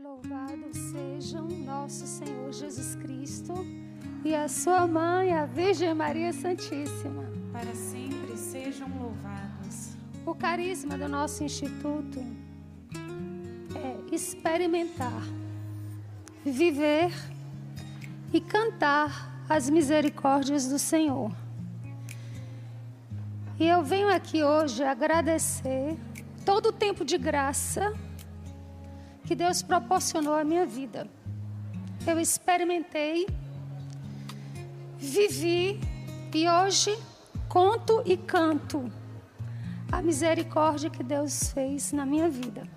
Louvado sejam nosso Senhor Jesus Cristo e a sua mãe, a Virgem Maria Santíssima. Para sempre sejam louvados. O carisma do nosso instituto é experimentar, viver e cantar as misericórdias do Senhor. E eu venho aqui hoje agradecer todo o tempo de graça que Deus proporcionou à minha vida. Eu experimentei, vivi e hoje conto e canto a misericórdia que Deus fez na minha vida.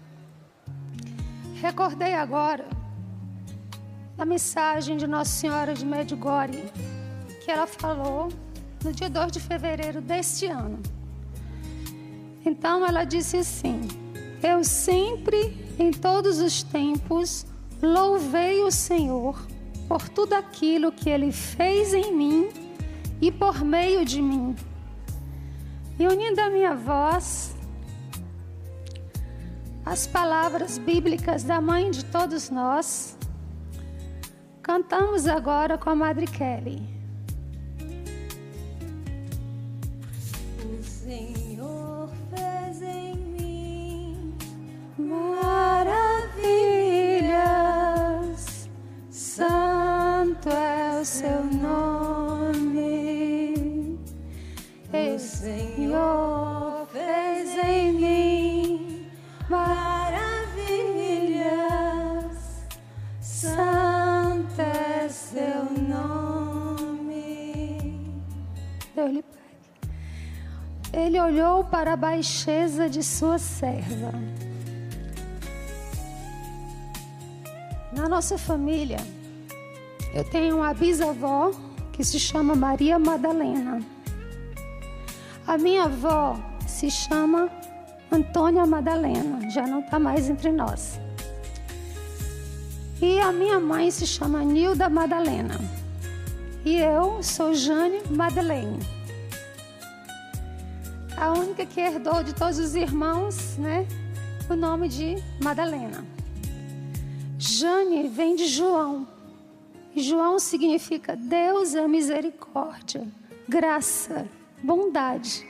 Recordei agora a mensagem de Nossa Senhora de Medjugorje, que ela falou no dia 2 de fevereiro deste ano. Então ela disse assim: eu sempre, em todos os tempos, louvei o Senhor por tudo aquilo que Ele fez em mim e por meio de mim. E unindo a minha voz às palavras bíblicas da mãe de todos nós, cantamos agora com a Madre Kelly. O Senhor fez em mim maravilhas, santo é o seu nome. O Senhor fez em mim maravilhas, santo é seu nome. Deus lhe pague. Ele olhou para a baixeza de sua serva. Na nossa família, eu tenho uma bisavó que se chama Maria Madalena. A minha avó se chama Antônia Madalena, já não está mais entre nós. E a minha mãe se chama Nilda Madalena. E eu sou Jane Madeleine. A única que herdou de todos os irmãos, né, o nome de Madalena. Jane vem de João. E João significa Deus é misericórdia, graça, bondade.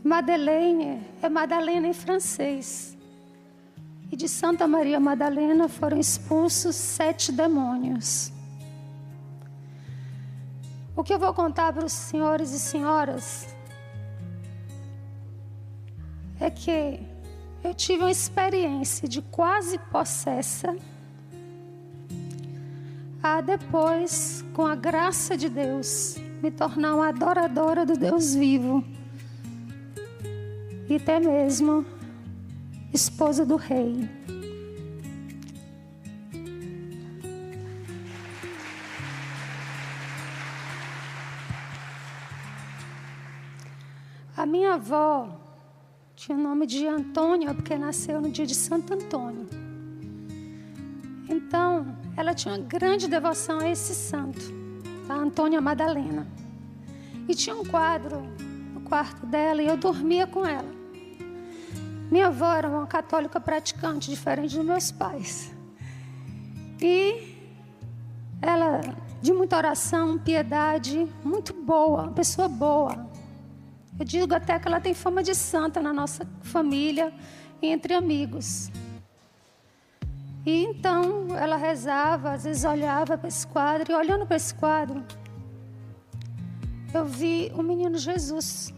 Madeleine é Madalena em francês. E de Santa Maria Madalena foram expulsos 7 demônios. O que eu vou contar para os senhores e senhoras é que eu tive uma experiência de quase possessa, a depois, com a graça de Deus, me tornar uma adoradora do Deus vivo e até mesmo esposa do rei. A minha avó tinha o nome de Antônia, porque nasceu no dia de Santo Antônio. Então, ela tinha uma grande devoção a esse santo, a Antônia Madalena. E tinha um quadro no quarto dela e eu dormia com ela. Minha avó era uma católica praticante, diferente dos meus pais. E ela, de muita oração, piedade, muito boa, uma pessoa boa. Eu digo até que ela tem fama de santa na nossa família e entre amigos. E então ela rezava, às vezes olhava para esse quadro. E olhando para esse quadro, eu vi o menino Jesus.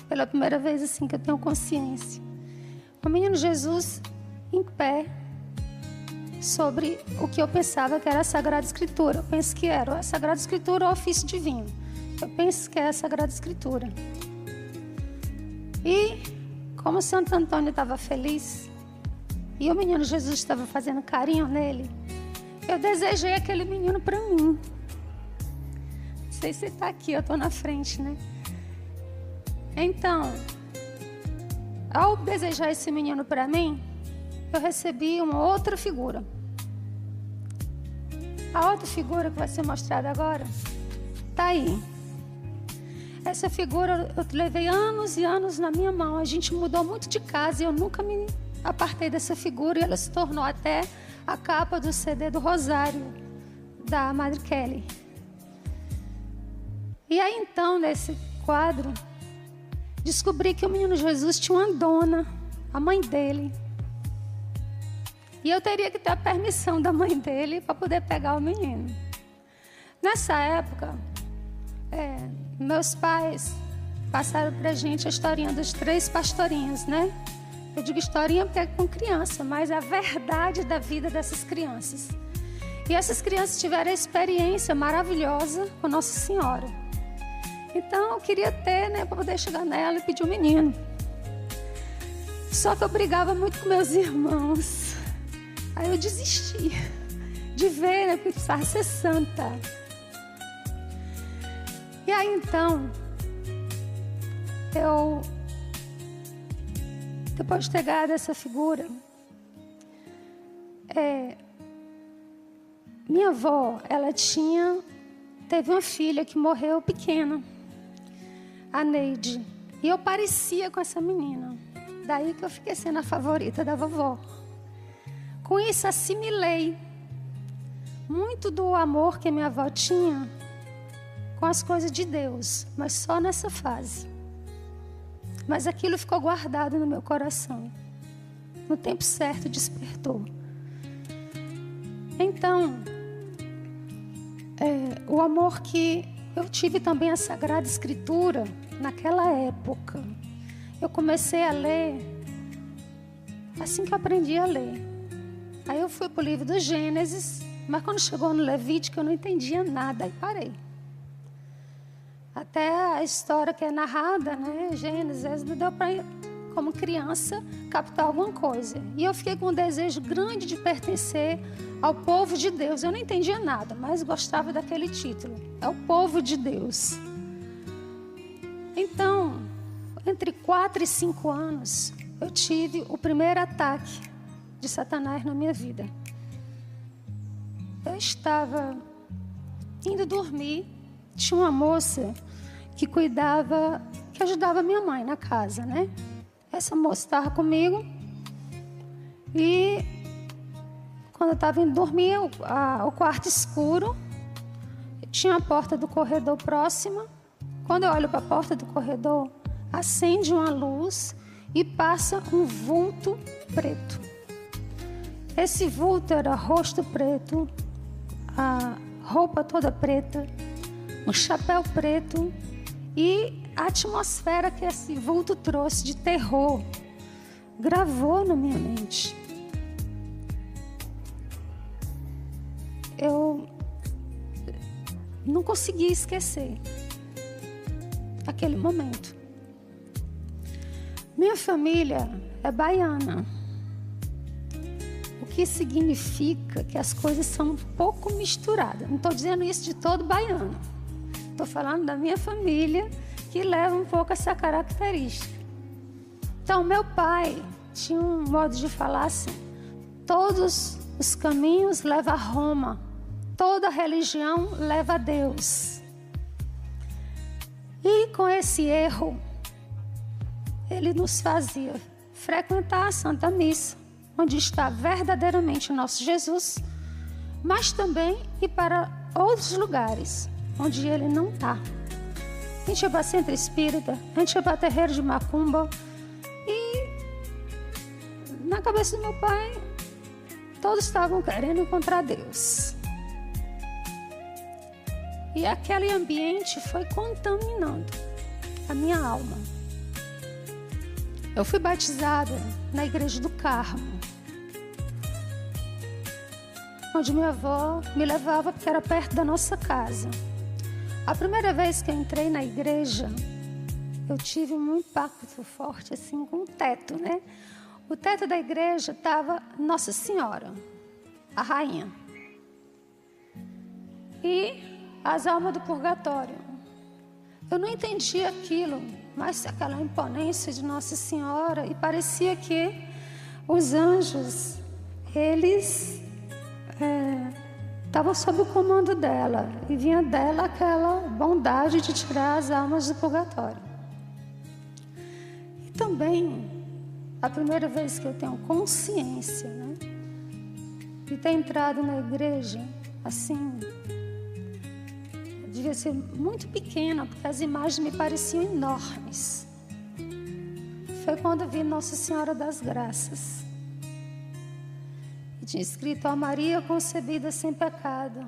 Pela primeira vez assim que eu tenho consciência. O menino Jesus em pé, sobre o que eu pensava que era a Sagrada Escritura. Eu penso que era a Sagrada Escritura ou o ofício divino. Eu penso que é a Sagrada Escritura. E como Santo Antônio estava feliz e o menino Jesus estava fazendo carinho nele, eu desejei aquele menino para mim. Não sei se está aqui, eu estou na frente, né? Então, ao desejar esse menino para mim, eu recebi uma outra figura. A outra figura que vai ser mostrada agora está aí. Essa figura eu levei anos e anos na minha mão. A gente mudou muito de casa e eu nunca me apartei dessa figura e ela se tornou até a capa do CD do Rosário, da Madre Kelly. E aí então, nesse quadro, descobri que o menino Jesus tinha uma dona, a mãe dele. E eu teria que ter a permissão da mãe dele para poder pegar o menino. Nessa época, meus pais passaram para a gente a historinha dos 3 pastorinhos, né? Eu digo historinha porque é com criança, mas a verdade da vida dessas crianças. E essas crianças tiveram a experiência maravilhosa com Nossa Senhora. Então eu queria ter, né, para poder chegar nela e pedir um menino. Só que eu brigava muito com meus irmãos. Aí eu desisti de ver, né, porque precisava ser santa. E aí então, depois de ter ganhado essa figura, minha avó, ela teve uma filha que morreu pequena, a Neide. E eu parecia com essa menina. Daí que eu fiquei sendo a favorita da vovó. Com isso, assimilei muito do amor que minha avó tinha com as coisas de Deus, mas só nessa fase. Mas aquilo ficou guardado no meu coração. No tempo certo, despertou. Então, o amor que eu tive também a Sagrada Escritura, naquela época, eu comecei a ler assim que eu aprendi a ler. Aí eu fui para o livro do Gênesis, mas quando chegou no Levítico eu não entendia nada, aí parei. Até a história que é narrada, né, Gênesis, não deu para, como criança, captar alguma coisa. E eu fiquei com um desejo grande de pertencer ao povo de Deus. Eu não entendia nada, mas gostava daquele título. É o povo de Deus. Então, entre 4 e 5 anos, eu tive o primeiro ataque de Satanás na minha vida. Eu estava indo dormir, tinha uma moça que que ajudava minha mãe na casa, né? Essa moça estava comigo e quando eu estava indo dormir, o quarto escuro, tinha a porta do corredor próxima. Quando eu olho para a porta do corredor, acende uma luz e passa um vulto preto. Esse vulto era rosto preto, a roupa toda preta, um chapéu preto e a atmosfera que esse vulto trouxe de terror gravou na minha mente. Eu não consegui esquecer aquele momento. Minha família é baiana, o que significa que as coisas são um pouco misturadas. Não estou dizendo isso de todo baiano. Estou falando da minha família, que leva um pouco essa característica. Então, meu pai tinha um modo de falar assim: todos os caminhos levam a Roma, toda religião leva a Deus. E com esse erro, ele nos fazia frequentar a Santa Missa, onde está verdadeiramente o nosso Jesus, mas também ir para outros lugares onde ele não está. A gente ia para Centro Espírita, a gente ia para terreiro de Macumba, e na cabeça do meu pai, todos estavam querendo encontrar Deus. E aquele ambiente foi contaminando a minha alma. Eu fui batizada na Igreja do Carmo, onde minha avó me levava porque era perto da nossa casa. A primeira vez que eu entrei na igreja, eu tive um impacto forte assim com o teto, né? O teto da igreja estava Nossa Senhora, a rainha, e as almas do purgatório. Eu não entendia aquilo, mas aquela imponência de Nossa Senhora, e parecia que os anjos, eles estavam sob o comando dela, e vinha dela aquela bondade de tirar as almas do purgatório. E também a primeira vez que eu tenho consciência, né, de ter entrado na igreja, assim, eu devia ser muito pequena, porque as imagens me pareciam enormes. Foi quando eu vi Nossa Senhora das Graças. E tinha escrito: a Maria concebida sem pecado.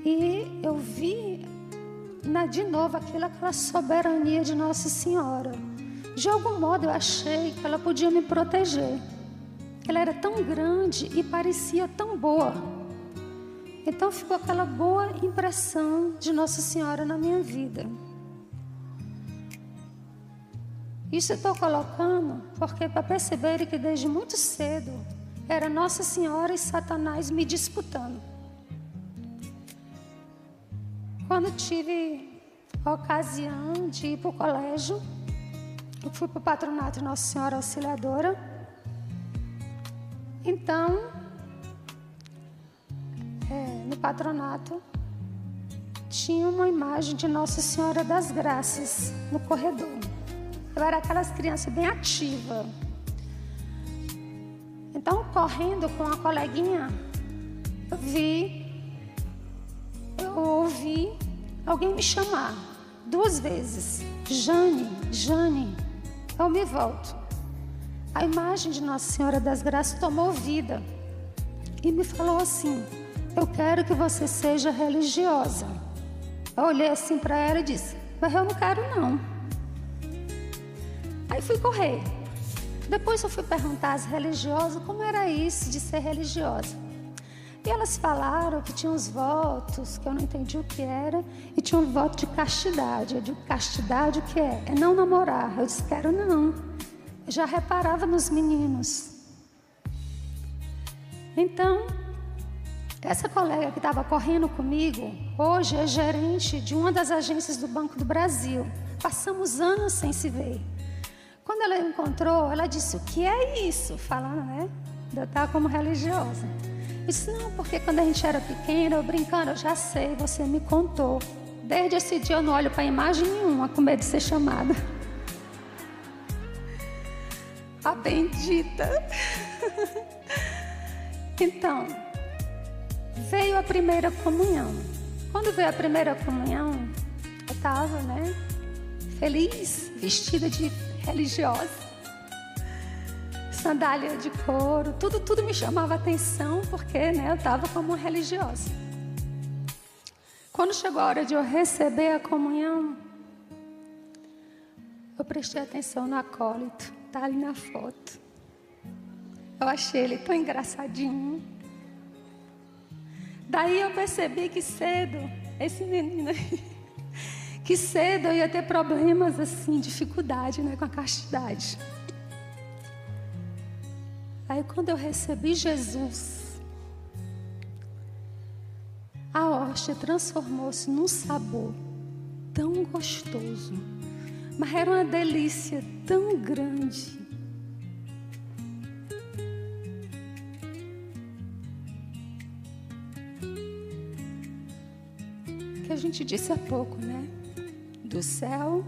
E eu vi de novo aquela soberania de Nossa Senhora. De algum modo eu achei que ela podia me proteger. Ela era tão grande e parecia tão boa. Então ficou aquela boa impressão de Nossa Senhora na minha vida. Isso eu estou colocando porque para perceberem que desde muito cedo era Nossa Senhora e Satanás me disputando. Quando tive a ocasião de ir para o colégio, eu fui para o patronato de Nossa Senhora Auxiliadora. Então, no patronato, tinha uma imagem de Nossa Senhora das Graças no corredor. Eu era aquelas crianças bem ativas. Então, correndo com a coleguinha, eu ouvi alguém me chamar 2 vezes. Jane, Jane. Eu me volto. A imagem de Nossa Senhora das Graças tomou vida e me falou assim: eu quero que você seja religiosa. Eu olhei assim para ela e disse: mas eu não quero não. Aí fui correr. Depois eu fui perguntar às religiosas como era isso de ser religiosa. E elas falaram que tinha uns votos, que eu não entendi o que era, e tinha um voto de castidade. Eu digo: castidade o que é? É não namorar. Eu disse: quero não. Eu já reparava nos meninos. Então, essa colega que estava correndo comigo, hoje é gerente de uma das agências do Banco do Brasil. Passamos anos sem se ver. Quando ela encontrou, ela disse: o que é isso? Falando, né? Eu estava como religiosa. Eu disse: não, porque quando a gente era pequena, eu brincando, eu já sei, você me contou. Desde esse dia eu não olho para imagem nenhuma, com medo de ser chamada. A bendita. Então, veio a primeira comunhão. Quando veio a primeira comunhão, eu estava, né, feliz, vestida de religiosa, sandália de couro, tudo me chamava atenção, porque, né, eu estava como uma religiosa. Quando chegou a hora de eu receber a comunhão, eu prestei atenção no acólito, tá ali na foto. Eu achei ele tão engraçadinho. Daí eu percebi que cedo, esse menino aí, que cedo eu ia ter problemas assim, dificuldade, né, com a castidade. Aí quando eu recebi Jesus, a hóstia transformou-se num sabor tão gostoso, mas era uma delícia tão grande. Que a gente disse há pouco, né? Do céu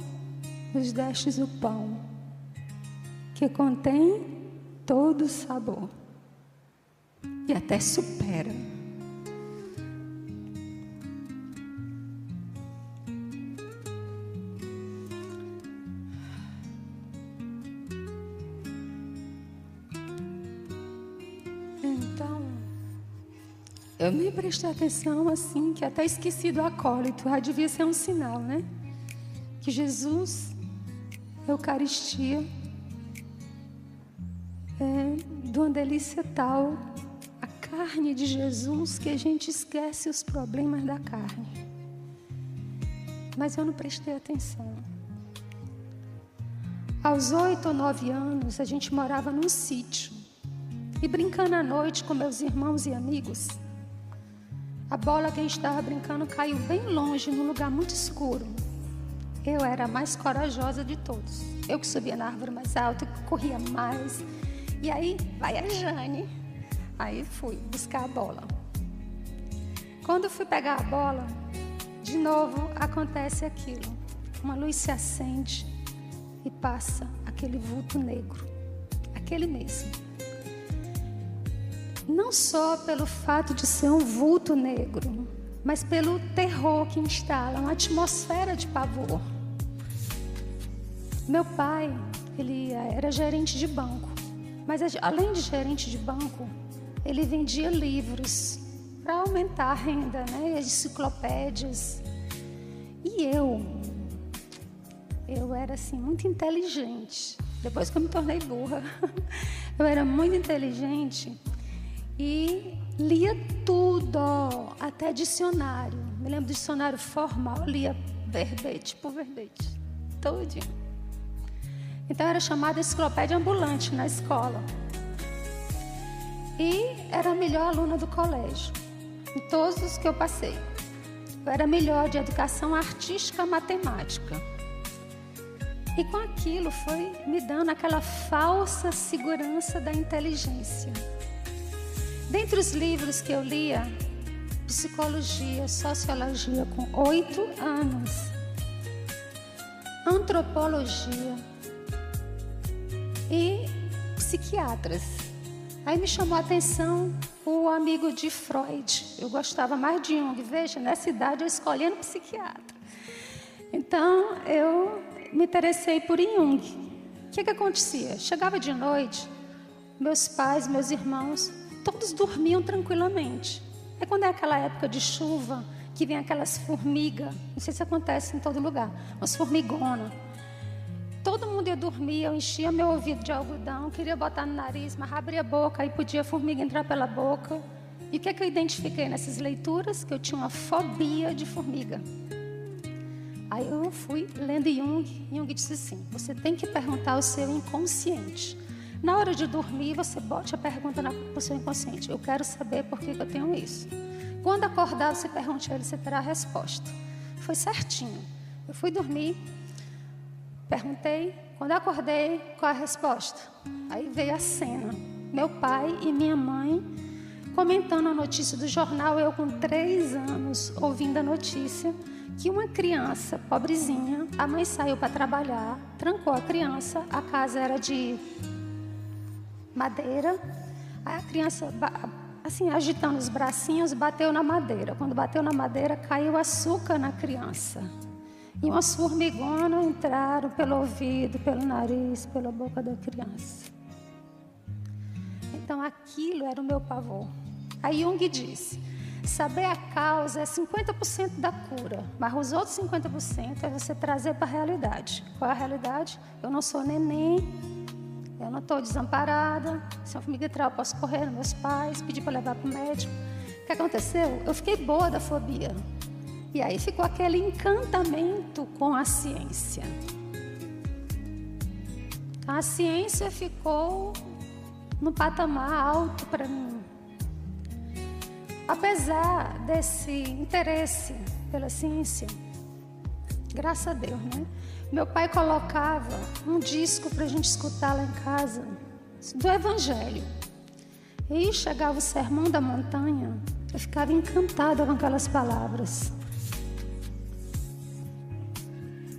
nos destes o pão, que contém todo o sabor e até supera. Então, eu me prestei atenção assim, que até esqueci do acólito, já devia ser um sinal, né? Que Jesus, Eucaristia, de uma delícia tal, a carne de Jesus, que a gente esquece os problemas da carne. Mas eu não prestei atenção. Aos 8 ou 9 anos, a gente morava num sítio. E brincando à noite com meus irmãos e amigos, a bola que a gente estava brincando caiu bem longe, num lugar muito escuro. Eu era a mais corajosa de todos. Eu que subia na árvore mais alta, que corria mais. E aí, vai a Jane. Aí fui buscar a bola. Quando eu fui pegar a bola, de novo acontece aquilo. Uma luz se acende e passa a aquele vulto negro, aquele mesmo. Não só pelo fato de ser um vulto negro, mas pelo terror que instala, uma atmosfera de pavor. Meu pai, ele era gerente de banco, mas além de gerente de banco, ele vendia livros para aumentar a renda, né? As enciclopédias. E eu era assim muito inteligente. Depois que eu me tornei burra, eu era muito inteligente e lia tudo, até dicionário. Me lembro do dicionário formal, lia verbete por verbete, todinho. Então era chamada enciclopédia ambulante na escola. E era a melhor aluna do colégio, em todos os que eu passei. Eu era melhor de educação artística matemática. E com aquilo foi me dando aquela falsa segurança da inteligência. Dentre os livros que eu lia, psicologia, sociologia com 8 anos, antropologia e psiquiatras. Aí me chamou a atenção o amigo de Freud. Eu gostava mais de Jung. Veja, nessa idade eu escolhendo psiquiatra. Então eu me interessei por Jung. O que acontecia? Chegava de noite, meus pais, meus irmãos, todos dormiam tranquilamente. É quando é aquela época de chuva, que vem aquelas formigas, não sei se acontece em todo lugar, umas formigonas. Todo mundo ia dormir, eu enchia meu ouvido de algodão, queria botar no nariz, mas abria a boca, aí podia a formiga entrar pela boca. E o que eu identifiquei nessas leituras? Que eu tinha uma fobia de formiga. Aí eu fui lendo Jung disse assim, você tem que perguntar ao seu inconsciente. Na hora de dormir, você bote a pergunta para o seu inconsciente. Eu quero saber por que eu tenho isso. Quando acordar, você pergunte a ele, você terá a resposta. Foi certinho. Eu fui dormir, perguntei, quando eu acordei, qual a resposta? Aí veio a cena. Meu pai e minha mãe comentando a notícia do jornal, eu com 3 anos, ouvindo a notícia, que uma criança pobrezinha, a mãe saiu para trabalhar, trancou a criança, a casa era de madeira, a criança, assim, agitando os bracinhos, bateu na madeira. Quando bateu na madeira, caiu açúcar na criança. E umas formigonas entraram pelo ouvido, pelo nariz, pela boca da criança. Então aquilo era o meu pavor. Aí Jung disse, saber a causa é 50% da cura, mas os outros 50% é você trazer para a realidade. Qual é a realidade? Eu não sou neném, eu não estou desamparada, se uma formiga entrar eu posso correr nos meus pais, pedir para levar para o médico. O que aconteceu? Eu fiquei boa da fobia. E aí ficou aquele encantamento com a ciência. A ciência ficou no patamar alto para mim. Apesar desse interesse pela ciência, graças a Deus, né? Meu pai colocava um disco para a gente escutar lá em casa, do Evangelho. E chegava o Sermão da Montanha, eu ficava encantada com aquelas palavras.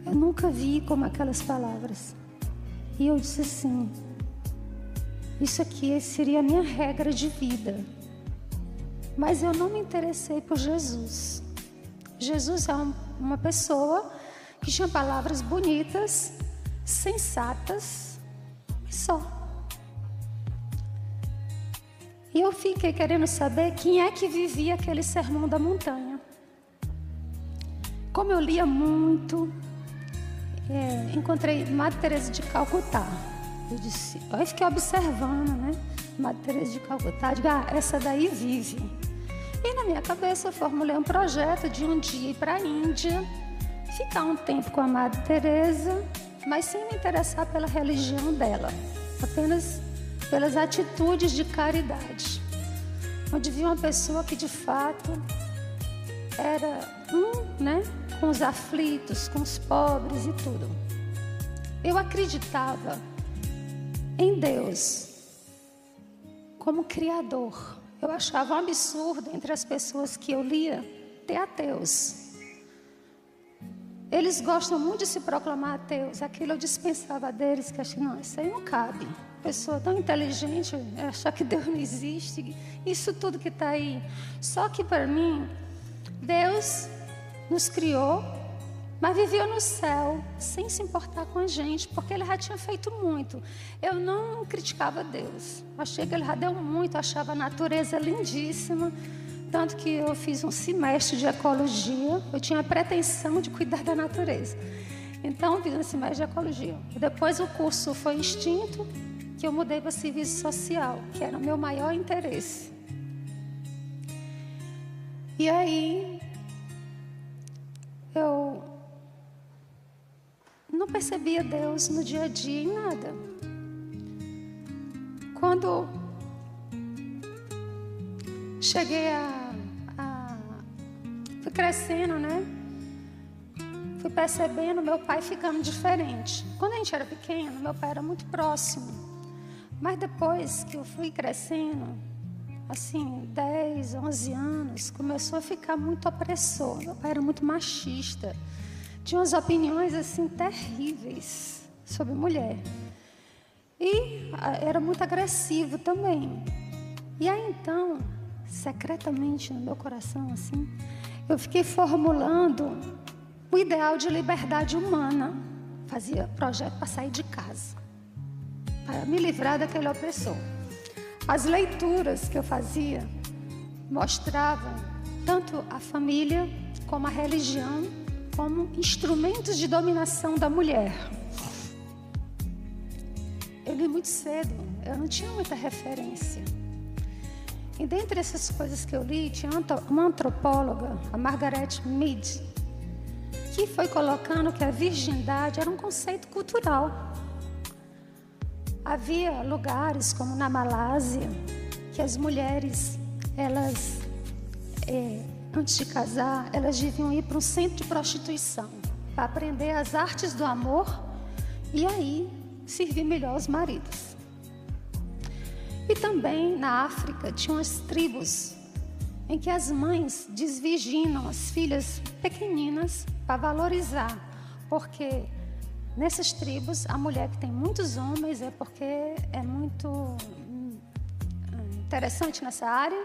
Eu nunca vi como aquelas palavras. E eu disse assim, isso aqui seria a minha regra de vida. Mas eu não me interessei por Jesus. Jesus é uma pessoa que tinha palavras bonitas, sensatas, e só. E eu fiquei querendo saber quem é que vivia aquele Sermão da Montanha. Como eu lia muito, encontrei Madre Teresa de Calcutá. Eu disse, eu fiquei observando, né? Madre Teresa de Calcutá, digo, essa daí vive. E na minha cabeça eu formulei um projeto de um dia ir para a Índia, ficar um tempo com a Madre Teresa, mas sem me interessar pela religião dela, apenas pelas atitudes de caridade. Onde vi uma pessoa que de fato era né? Com os aflitos, com os pobres e tudo. Eu acreditava em Deus como Criador. Eu achava um absurdo entre as pessoas que eu lia ter ateus. eles gostam muito de se proclamar ateus. Aquilo eu dispensava deles, que achei, não, isso aí não cabe. Pessoa tão inteligente, achar que Deus não existe, isso tudo que está aí. Só que para mim, Deus nos criou, mas viveu no céu, sem se importar com a gente, porque Ele já tinha feito muito. Eu não criticava Deus, achei que Ele já deu muito, achava a natureza lindíssima. Tanto que eu fiz um semestre de ecologia, eu tinha a pretensão de cuidar da natureza. Então, eu fiz um semestre de ecologia. Depois o curso foi extinto, que eu mudei para serviço social, que era o meu maior interesse. E aí, eu não percebia Deus no dia a dia em nada. Quando cheguei fui crescendo, né? Fui percebendo meu pai ficando diferente. Quando a gente era pequeno, meu pai era muito próximo. Mas depois que eu fui crescendo, assim, 10, 11 anos, começou a ficar muito opressor. Meu pai era muito machista. Tinha umas opiniões, assim, terríveis sobre mulher. E era muito agressivo também. E aí, então, secretamente no meu coração, assim, eu fiquei formulando o ideal de liberdade humana. Fazia projeto para sair de casa, para me livrar daquele opressor. As leituras que eu fazia mostravam tanto a família como a religião como instrumentos de dominação da mulher. Eu li muito cedo, eu não tinha muita referência. E dentre essas coisas que eu li, tinha uma antropóloga, a Margaret Mead, que foi colocando que a virgindade era um conceito cultural. Havia lugares como na Malásia, que as mulheres, elas, antes de casar, elas deviam ir para um centro de prostituição, para aprender as artes do amor e aí servir melhor os maridos. E também na África tinham as tribos em que as mães desvirginam as filhas pequeninas para valorizar, porque nessas tribos a mulher que tem muitos homens é porque é muito interessante nessa área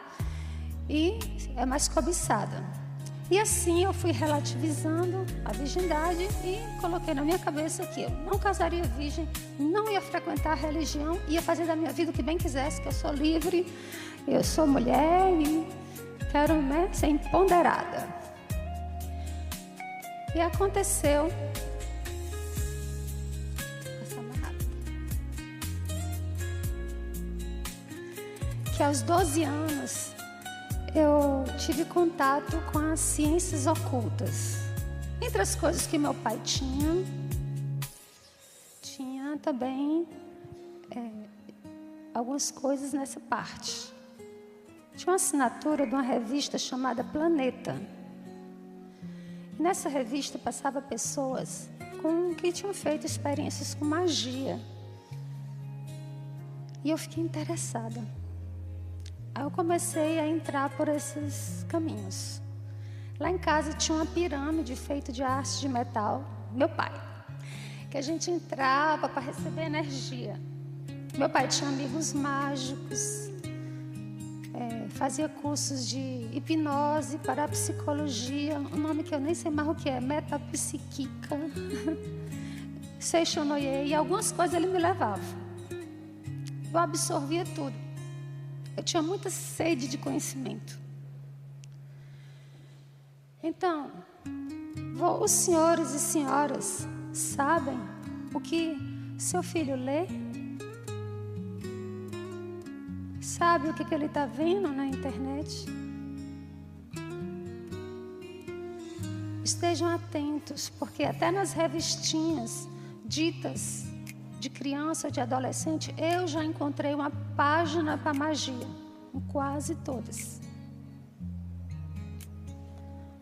e é mais cobiçada. E assim eu fui relativizando a virgindade e coloquei na minha cabeça que eu não casaria virgem, não ia frequentar a religião, ia fazer da minha vida o que bem quisesse, que eu sou livre, eu sou mulher e quero, né, ser empoderada. E aconteceu que aos 12 anos eu tive contato com as ciências ocultas. Entre as coisas que meu pai tinha também algumas coisas nessa parte. Tinha uma assinatura de uma revista chamada Planeta. E nessa revista passava pessoas que tinham feito experiências com magia. E eu fiquei interessada. Aí eu comecei a entrar por esses caminhos. Lá em casa tinha uma pirâmide feita de haste de metal, meu pai, que a gente entrava para receber energia. Meu pai tinha amigos mágicos, fazia cursos de hipnose, parapsicologia, um nome que eu nem sei mais o que é, metapsíquica, Seixonoye, e algumas coisas ele me levava. Eu absorvia tudo. Eu tinha muita sede de conhecimento. Então, os senhores e senhoras sabem o que seu filho lê? Sabe o que ele está vendo na internet? Estejam atentos, porque até nas revistinhas ditas de criança, de adolescente, eu já encontrei uma página para magia, em quase todas.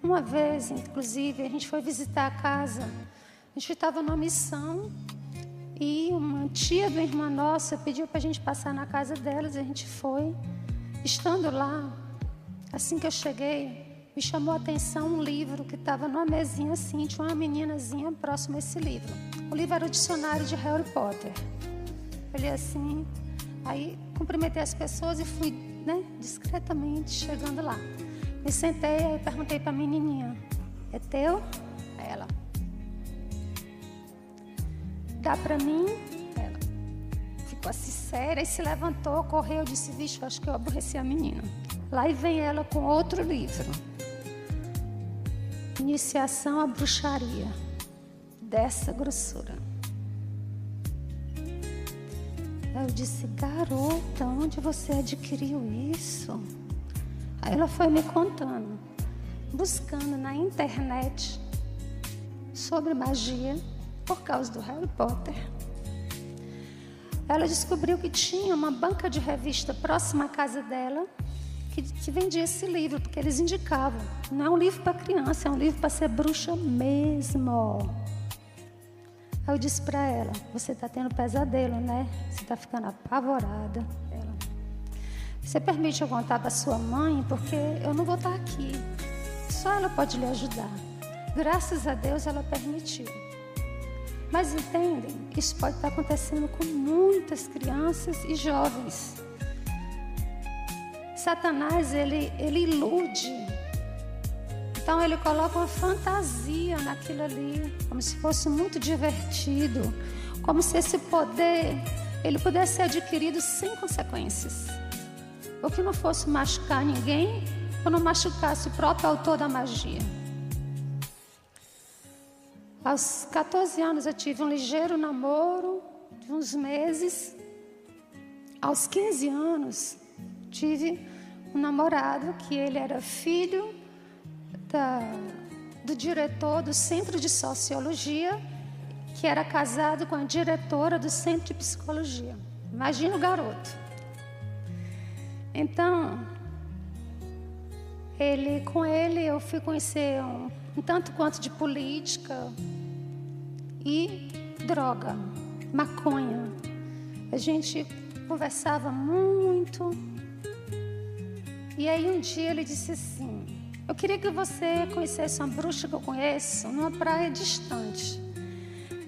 Uma vez, inclusive, a gente foi visitar a casa, a gente estava numa missão e uma tia da irmã nossa pediu para a gente passar na casa delas, e a gente foi. Estando lá, assim que eu cheguei, me chamou a atenção um livro que estava numa mesinha assim, tinha uma meninazinha próxima a esse livro. O livro era o dicionário de Harry Potter. Olhei assim, aí cumprimentei as pessoas e fui, discretamente chegando lá. Me sentei e perguntei para a menininha, é teu? Ela, dá para mim? Ela ficou assim séria e se levantou, correu, disse, vixe, eu acho que eu aborreci a menina. Lá e vem ela com outro livro. Iniciação à bruxaria, dessa grossura. Eu disse, garota, onde você adquiriu isso? Aí ela foi me contando, buscando na internet sobre magia, por causa do Harry Potter. Ela descobriu que tinha uma banca de revista próxima à casa dela, que vendia esse livro, porque eles indicavam. Não é um livro para criança, é um livro para ser bruxa mesmo. Aí eu disse para ela, você está tendo pesadelo, né? Você está ficando apavorada. Ela, você permite eu contar para sua mãe? Porque eu não vou estar aqui. Só ela pode lhe ajudar. Graças a Deus ela permitiu. Mas entendem, isso pode estar acontecendo com muitas crianças e jovens. Satanás, ele ilude. Então ele coloca uma fantasia naquilo ali, como se fosse muito divertido, como se esse poder, ele pudesse ser adquirido sem consequências. Ou que não fosse machucar ninguém, ou não machucasse o próprio autor da magia. Aos 14 anos eu tive um ligeiro namoro de uns meses. Aos 15 anos tive um namorado que ele era filho do diretor do Centro de Sociologia, que era casado com a diretora do Centro de Psicologia. Imagina o garoto. Então, com ele eu fui conhecer um tanto quanto de política e droga, maconha. A gente conversava muito. E aí um dia ele disse assim, eu queria que você conhecesse uma bruxa que eu conheço numa praia distante.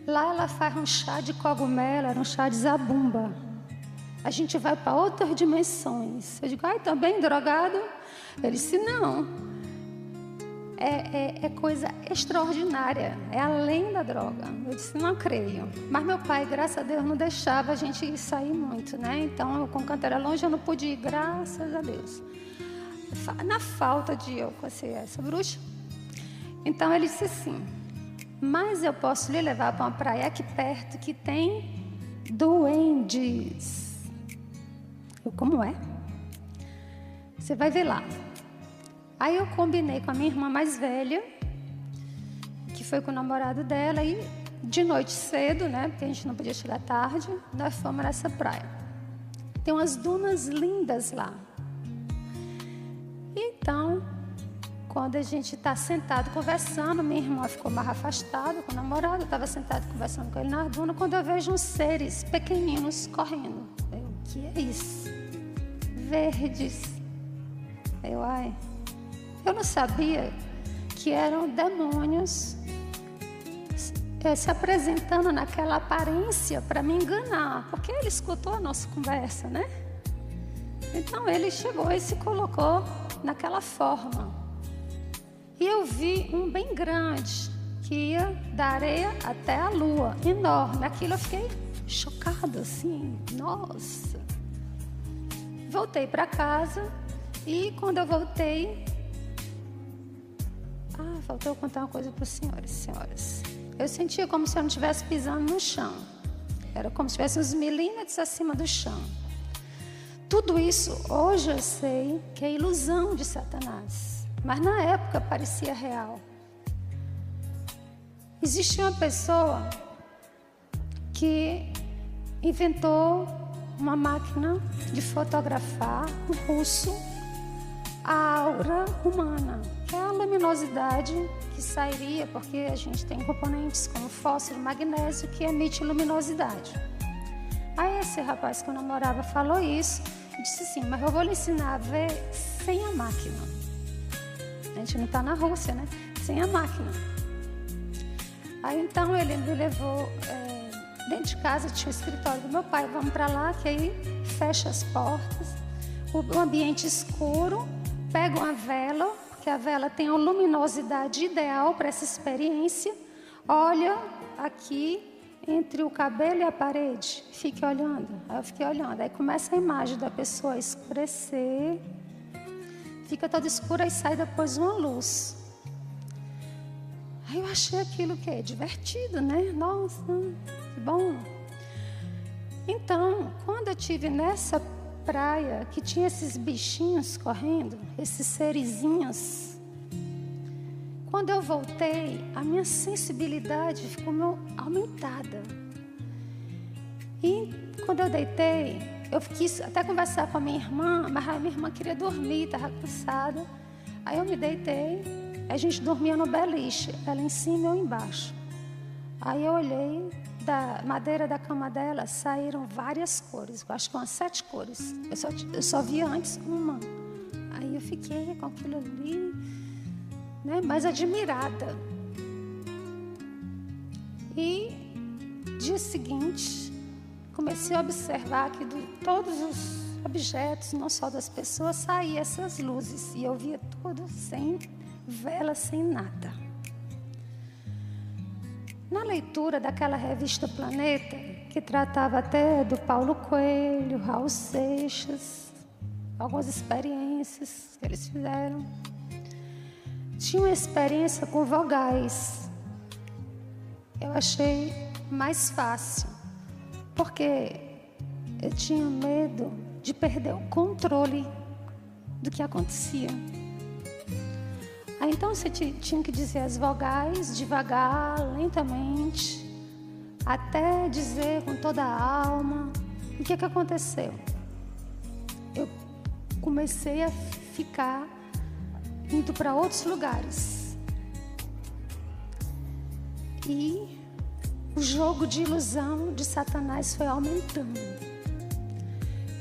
Lá ela faz um chá de cogumelo, era um chá de zabumba. A gente vai para outras dimensões. Eu digo, também drogado? Ele disse, não. É coisa extraordinária, é além da droga. Eu disse, não creio. Mas meu pai, graças a Deus, não deixava a gente sair muito, né? Então, com o canto era longe, eu não pude ir, graças a Deus. Na falta de eu conhecer essa bruxa. Então ele disse assim, mas eu posso lhe levar para uma praia aqui perto que tem duendes. Como é? Você vai ver lá. Aí eu combinei com a minha irmã mais velha, que foi com o namorado dela, e de noite cedo, né, porque a gente não podia chegar tarde, nós fomos nessa praia. Tem umas dunas lindas lá. Então, quando a gente está sentado conversando, minha irmã ficou mais afastada com o namorado, eu estava sentado conversando com ele na duna, quando eu vejo uns seres pequeninos correndo. O que é isso? Verdes. Eu não sabia que eram demônios se apresentando naquela aparência para me enganar, porque ele escutou a nossa conversa, né? Então ele chegou e se colocou naquela forma. E eu vi um bem grande, que ia da areia até a lua, enorme. Aquilo eu fiquei chocada, assim, nossa. Voltei para casa e quando eu voltei... faltou eu contar uma coisa para os senhores e senhoras. Eu sentia como se eu não estivesse pisando no chão. Era como se tivesse uns milímetros acima do chão. Tudo isso, hoje eu sei que é ilusão de Satanás. Mas na época parecia real. Existia uma pessoa que inventou uma máquina de fotografar, um russo, a aura humana, que é a luminosidade que sairia, porque a gente tem componentes como fósforo e magnésio que emite luminosidade. Aí esse rapaz que eu namorava falou isso, e disse assim, mas eu vou lhe ensinar a ver sem a máquina. A gente não está na Rússia, né? Sem a máquina. Aí então ele me levou, dentro de casa tinha o escritório do meu pai, vamos para lá, que aí fecha as portas, o ambiente escuro, pega uma vela, porque a vela tem a luminosidade ideal para essa experiência, olha aqui entre o cabelo e a parede, fique olhando. Aí eu fiquei olhando, aí começa a imagem da pessoa escurecer, fica toda escura e sai depois uma luz. Aí eu achei aquilo que é divertido, né? Nossa, que bom. Então, quando eu estive nessa praia que tinha esses bichinhos correndo, esses serizinhos, quando eu voltei, a minha sensibilidade ficou aumentada. E quando eu deitei, eu quis até conversar com a minha irmã, mas a minha irmã queria dormir, estava cansada. Aí eu me deitei, a gente dormia no beliche, ela em cima e eu embaixo. Aí eu olhei, da madeira da cama dela saíram várias cores, eu acho que umas 7 cores. Eu só via antes uma. Aí eu fiquei com aquilo ali, né, mais admirada. E dia seguinte comecei a observar que de todos os objetos, não só das pessoas, saíam essas luzes e eu via tudo sem vela, sem nada. Na leitura daquela revista Planeta, que tratava até do Paulo Coelho, Raul Seixas, algumas experiências que eles fizeram, tinha uma experiência com vogais. Eu achei mais fácil, porque eu tinha medo de perder o controle do que acontecia. Aí então você tinha que dizer as vogais devagar, lentamente, até dizer com toda a alma. O que aconteceu? Eu comecei a ficar indo para outros lugares. E o jogo de ilusão de Satanás foi aumentando.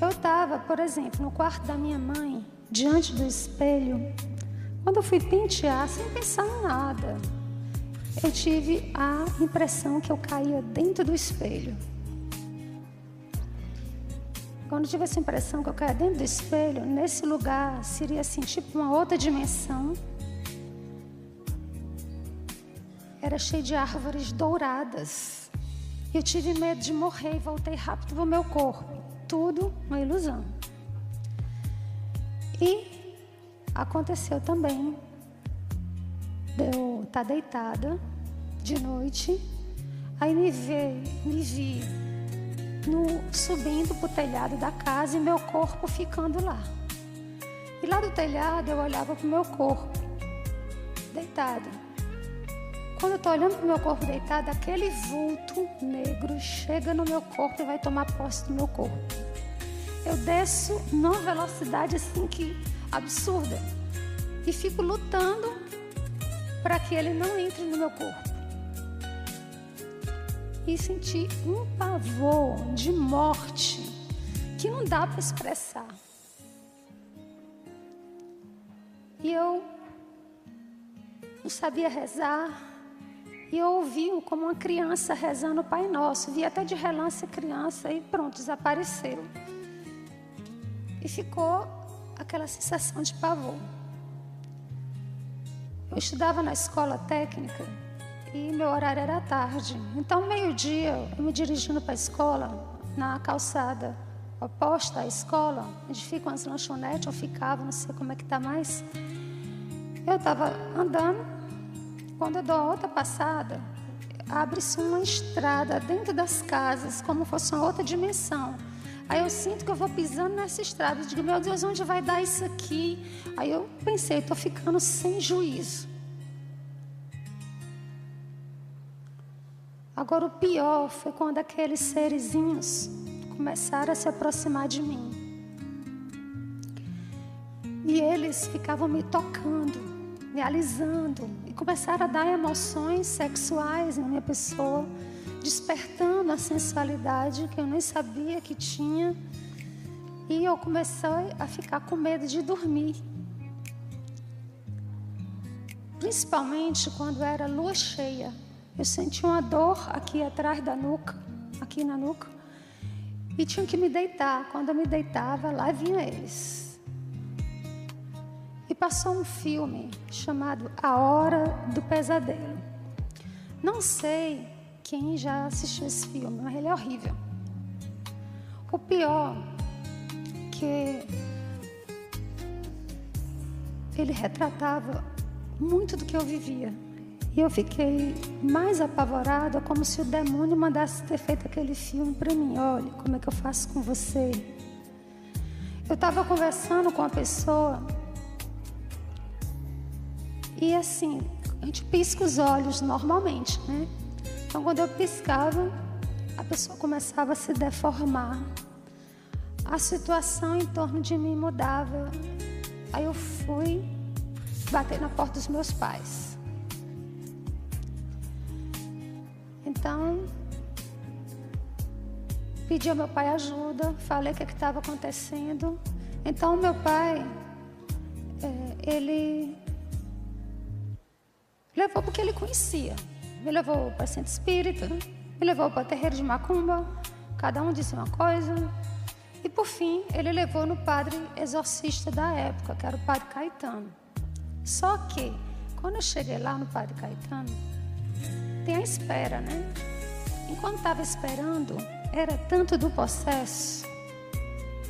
Eu estava, por exemplo, no quarto da minha mãe, diante do espelho. Quando eu fui pentear, sem pensar em nada, eu tive a impressão que eu caía dentro do espelho. Quando eu tive essa impressão que eu caía dentro do espelho, nesse lugar seria assim, tipo uma outra dimensão. Era cheio de árvores douradas. Eu tive medo de morrer e voltei rápido para o meu corpo. Tudo uma ilusão. E aconteceu também de eu estar deitada de noite, aí me vi subindo para o telhado da casa e meu corpo ficando lá. E lá do telhado eu olhava para o meu corpo, deitada. Quando eu estou olhando para o meu corpo deitado, aquele vulto negro chega no meu corpo e vai tomar posse do meu corpo. Eu desço numa velocidade assim que absurda e fico lutando para que ele não entre no meu corpo. E senti um pavor de morte que não dá para expressar. E eu não sabia rezar. E eu ouvi como uma criança rezando o Pai Nosso. Vi até de relance a criança e pronto, desapareceram. E ficou aquela sensação de pavor. Eu estudava na escola técnica e meu horário era à tarde. Então, meio-dia, eu me dirigindo para a escola, na calçada oposta à escola, onde ficam as lanchonetes, eu ficava, não sei como é que está mais. Eu estava andando, quando eu dou a outra passada, abre-se uma estrada dentro das casas, como fosse uma outra dimensão. Aí eu sinto que eu vou pisando nessa estrada. Eu digo, meu Deus, onde vai dar isso aqui? Aí eu pensei, estou ficando sem juízo. Agora o pior foi quando aqueles serizinhos começaram a se aproximar de mim. E eles ficavam me tocando, me alisando. E começaram a dar emoções sexuais na minha pessoa, despertando a sensualidade que eu nem sabia que tinha. E eu comecei a ficar com medo de dormir. principalmente quando era lua cheia. Eu sentia uma dor aqui atrás da nuca, aqui na nuca, e tinha que me deitar. Quando eu me deitava, lá vinham eles. E passou um filme chamado A Hora do Pesadelo. Não sei quem já assistiu esse filme, mas ele é horrível. O pior que ele retratava muito do que eu vivia. E eu fiquei mais apavorada, como se o demônio mandasse ter feito aquele filme para mim. Olha, como é que eu faço com você? Eu estava conversando com uma pessoa e assim, a gente pisca os olhos normalmente, né? Então, quando eu piscava, a pessoa começava a se deformar. A situação em torno de mim mudava. Aí eu fui bater na porta dos meus pais. Então, pedi ao meu pai ajuda, falei o que estava acontecendo. Então, meu pai, ele levou porque ele conhecia. Me levou para centro espírita, me levou para terreiro de macumba, cada um disse uma coisa. E, por fim, ele levou no padre exorcista da época, que era o padre Caetano. Só que, quando eu cheguei lá no padre Caetano, tem a espera, né? Enquanto estava esperando, era tanto do possesso,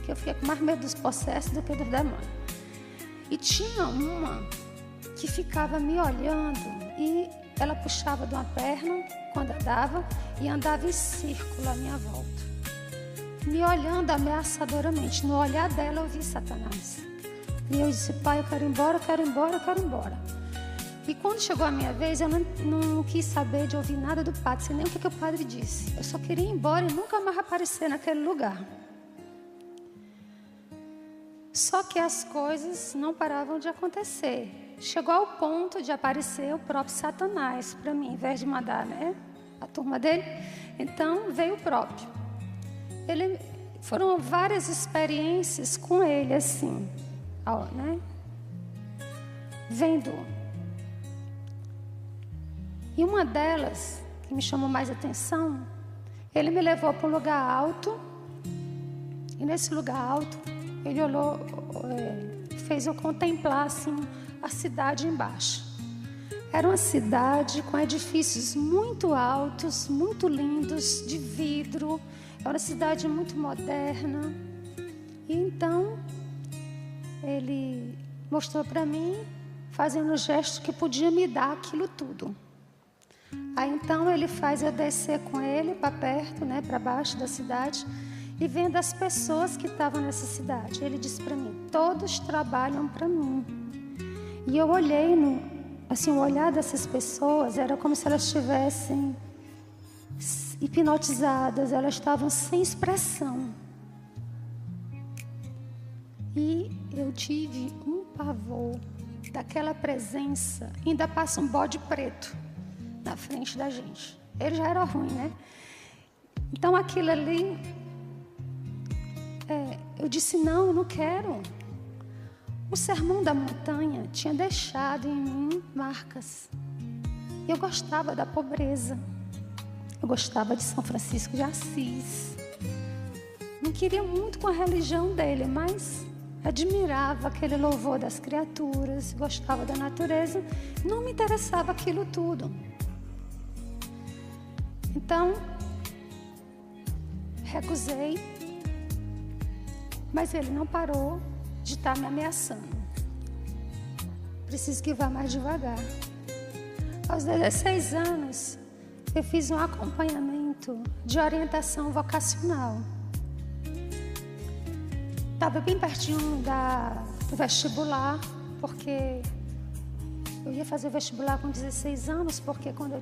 que eu fiquei com mais medo dos possessos do que dos demônios. E tinha uma que ficava me olhando e ela puxava de uma perna quando andava e andava em círculo à minha volta, me olhando ameaçadoramente. No olhar dela eu vi Satanás. E eu disse: pai, eu quero ir embora, eu quero ir embora, eu quero ir embora. E quando chegou a minha vez, eu não quis saber de ouvir nada do padre, sem nem o que o padre disse. Eu só queria ir embora e nunca mais aparecer naquele lugar. Só que as coisas não paravam de acontecer. Chegou ao ponto de aparecer o próprio Satanás para mim, em vez de mandar, né, a turma dele. Então veio o próprio. Foram várias experiências com ele, assim, ó, né? Vendo. E uma delas, que me chamou mais atenção, ele me levou para um lugar alto. E nesse lugar alto, ele olhou, fez eu contemplar assim, a cidade embaixo. Era uma cidade com edifícios muito altos, muito lindos, de vidro. Era uma cidade muito moderna. E então, ele mostrou para mim, fazendo um gesto que podia me dar aquilo tudo. Aí então ele faz eu descer com ele para perto, né, para baixo da cidade, e vendo as pessoas que estavam nessa cidade. Ele disse para mim: todos trabalham para mim. E eu olhei, assim, o olhar dessas pessoas era como se elas estivessem hipnotizadas, elas estavam sem expressão. E eu tive um pavor daquela presença. Ainda passa um bode preto na frente da gente. Ele já era ruim, né? Então aquilo ali, eu disse: não, eu não quero. O sermão da montanha tinha deixado em mim marcas. Eu gostava da pobreza. Eu gostava de São Francisco de Assis. Não queria muito com a religião dele, mas admirava aquele louvor das criaturas, gostava da natureza. Não me interessava aquilo tudo. Então, recusei, mas ele não parou de estar me ameaçando. Preciso que vá mais devagar. Aos 16 anos, eu fiz um acompanhamento de orientação vocacional. Estava bem pertinho do vestibular, porque eu ia fazer o vestibular com 16 anos, porque quando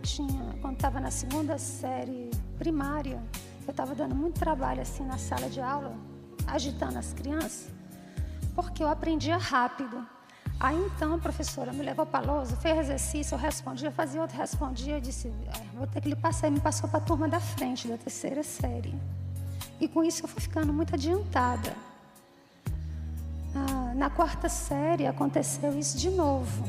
estava na segunda série primária, eu estava dando muito trabalho assim na sala de aula, agitando as crianças, porque eu aprendia rápido. Aí então a professora me levou para a lousa, fez exercício, eu respondia, fazia outro, respondia. Eu disse: vou ter que lhe passar. E me passou para a turma da frente, da terceira série. E com isso eu fui ficando muito adiantada. Na quarta série aconteceu isso de novo.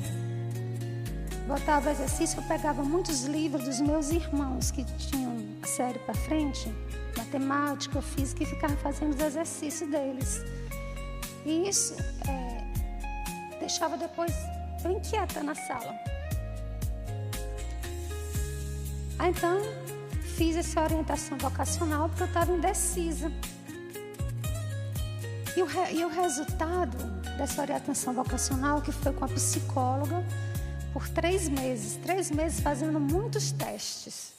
botava exercício, eu pegava muitos livros dos meus irmãos que tinham a série para frente, matemática, física, e ficava fazendo os exercícios deles. E isso deixava depois eu inquieta na sala. Então, fiz essa orientação vocacional porque eu estava indecisa. E o resultado dessa orientação vocacional, que foi com a psicóloga, por 3 meses. 3 meses fazendo muitos testes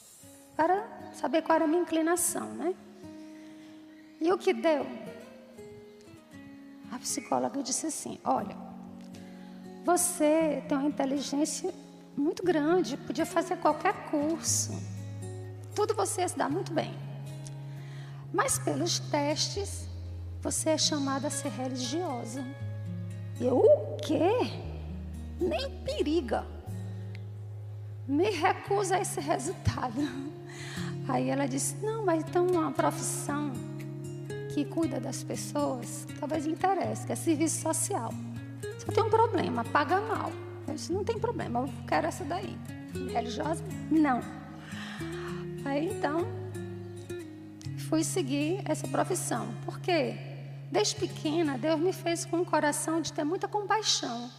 para saber qual era a minha inclinação, né? E o que deu? A psicóloga disse assim: olha, você tem uma inteligência muito grande, podia fazer qualquer curso, tudo você ia se dar muito bem, mas pelos testes você é chamada a ser religiosa. E eu, o quê? Nem periga, me recusa a esse resultado. Aí ela disse: não, mas então uma profissão que cuida das pessoas talvez lhe interesse, que é serviço social. Só tem um problema, paga mal. Eu disse: não tem problema, eu quero essa daí. Religiosa? Não. Aí então fui seguir essa profissão. Por quê? Desde pequena Deus me fez com um coração de ter muita compaixão.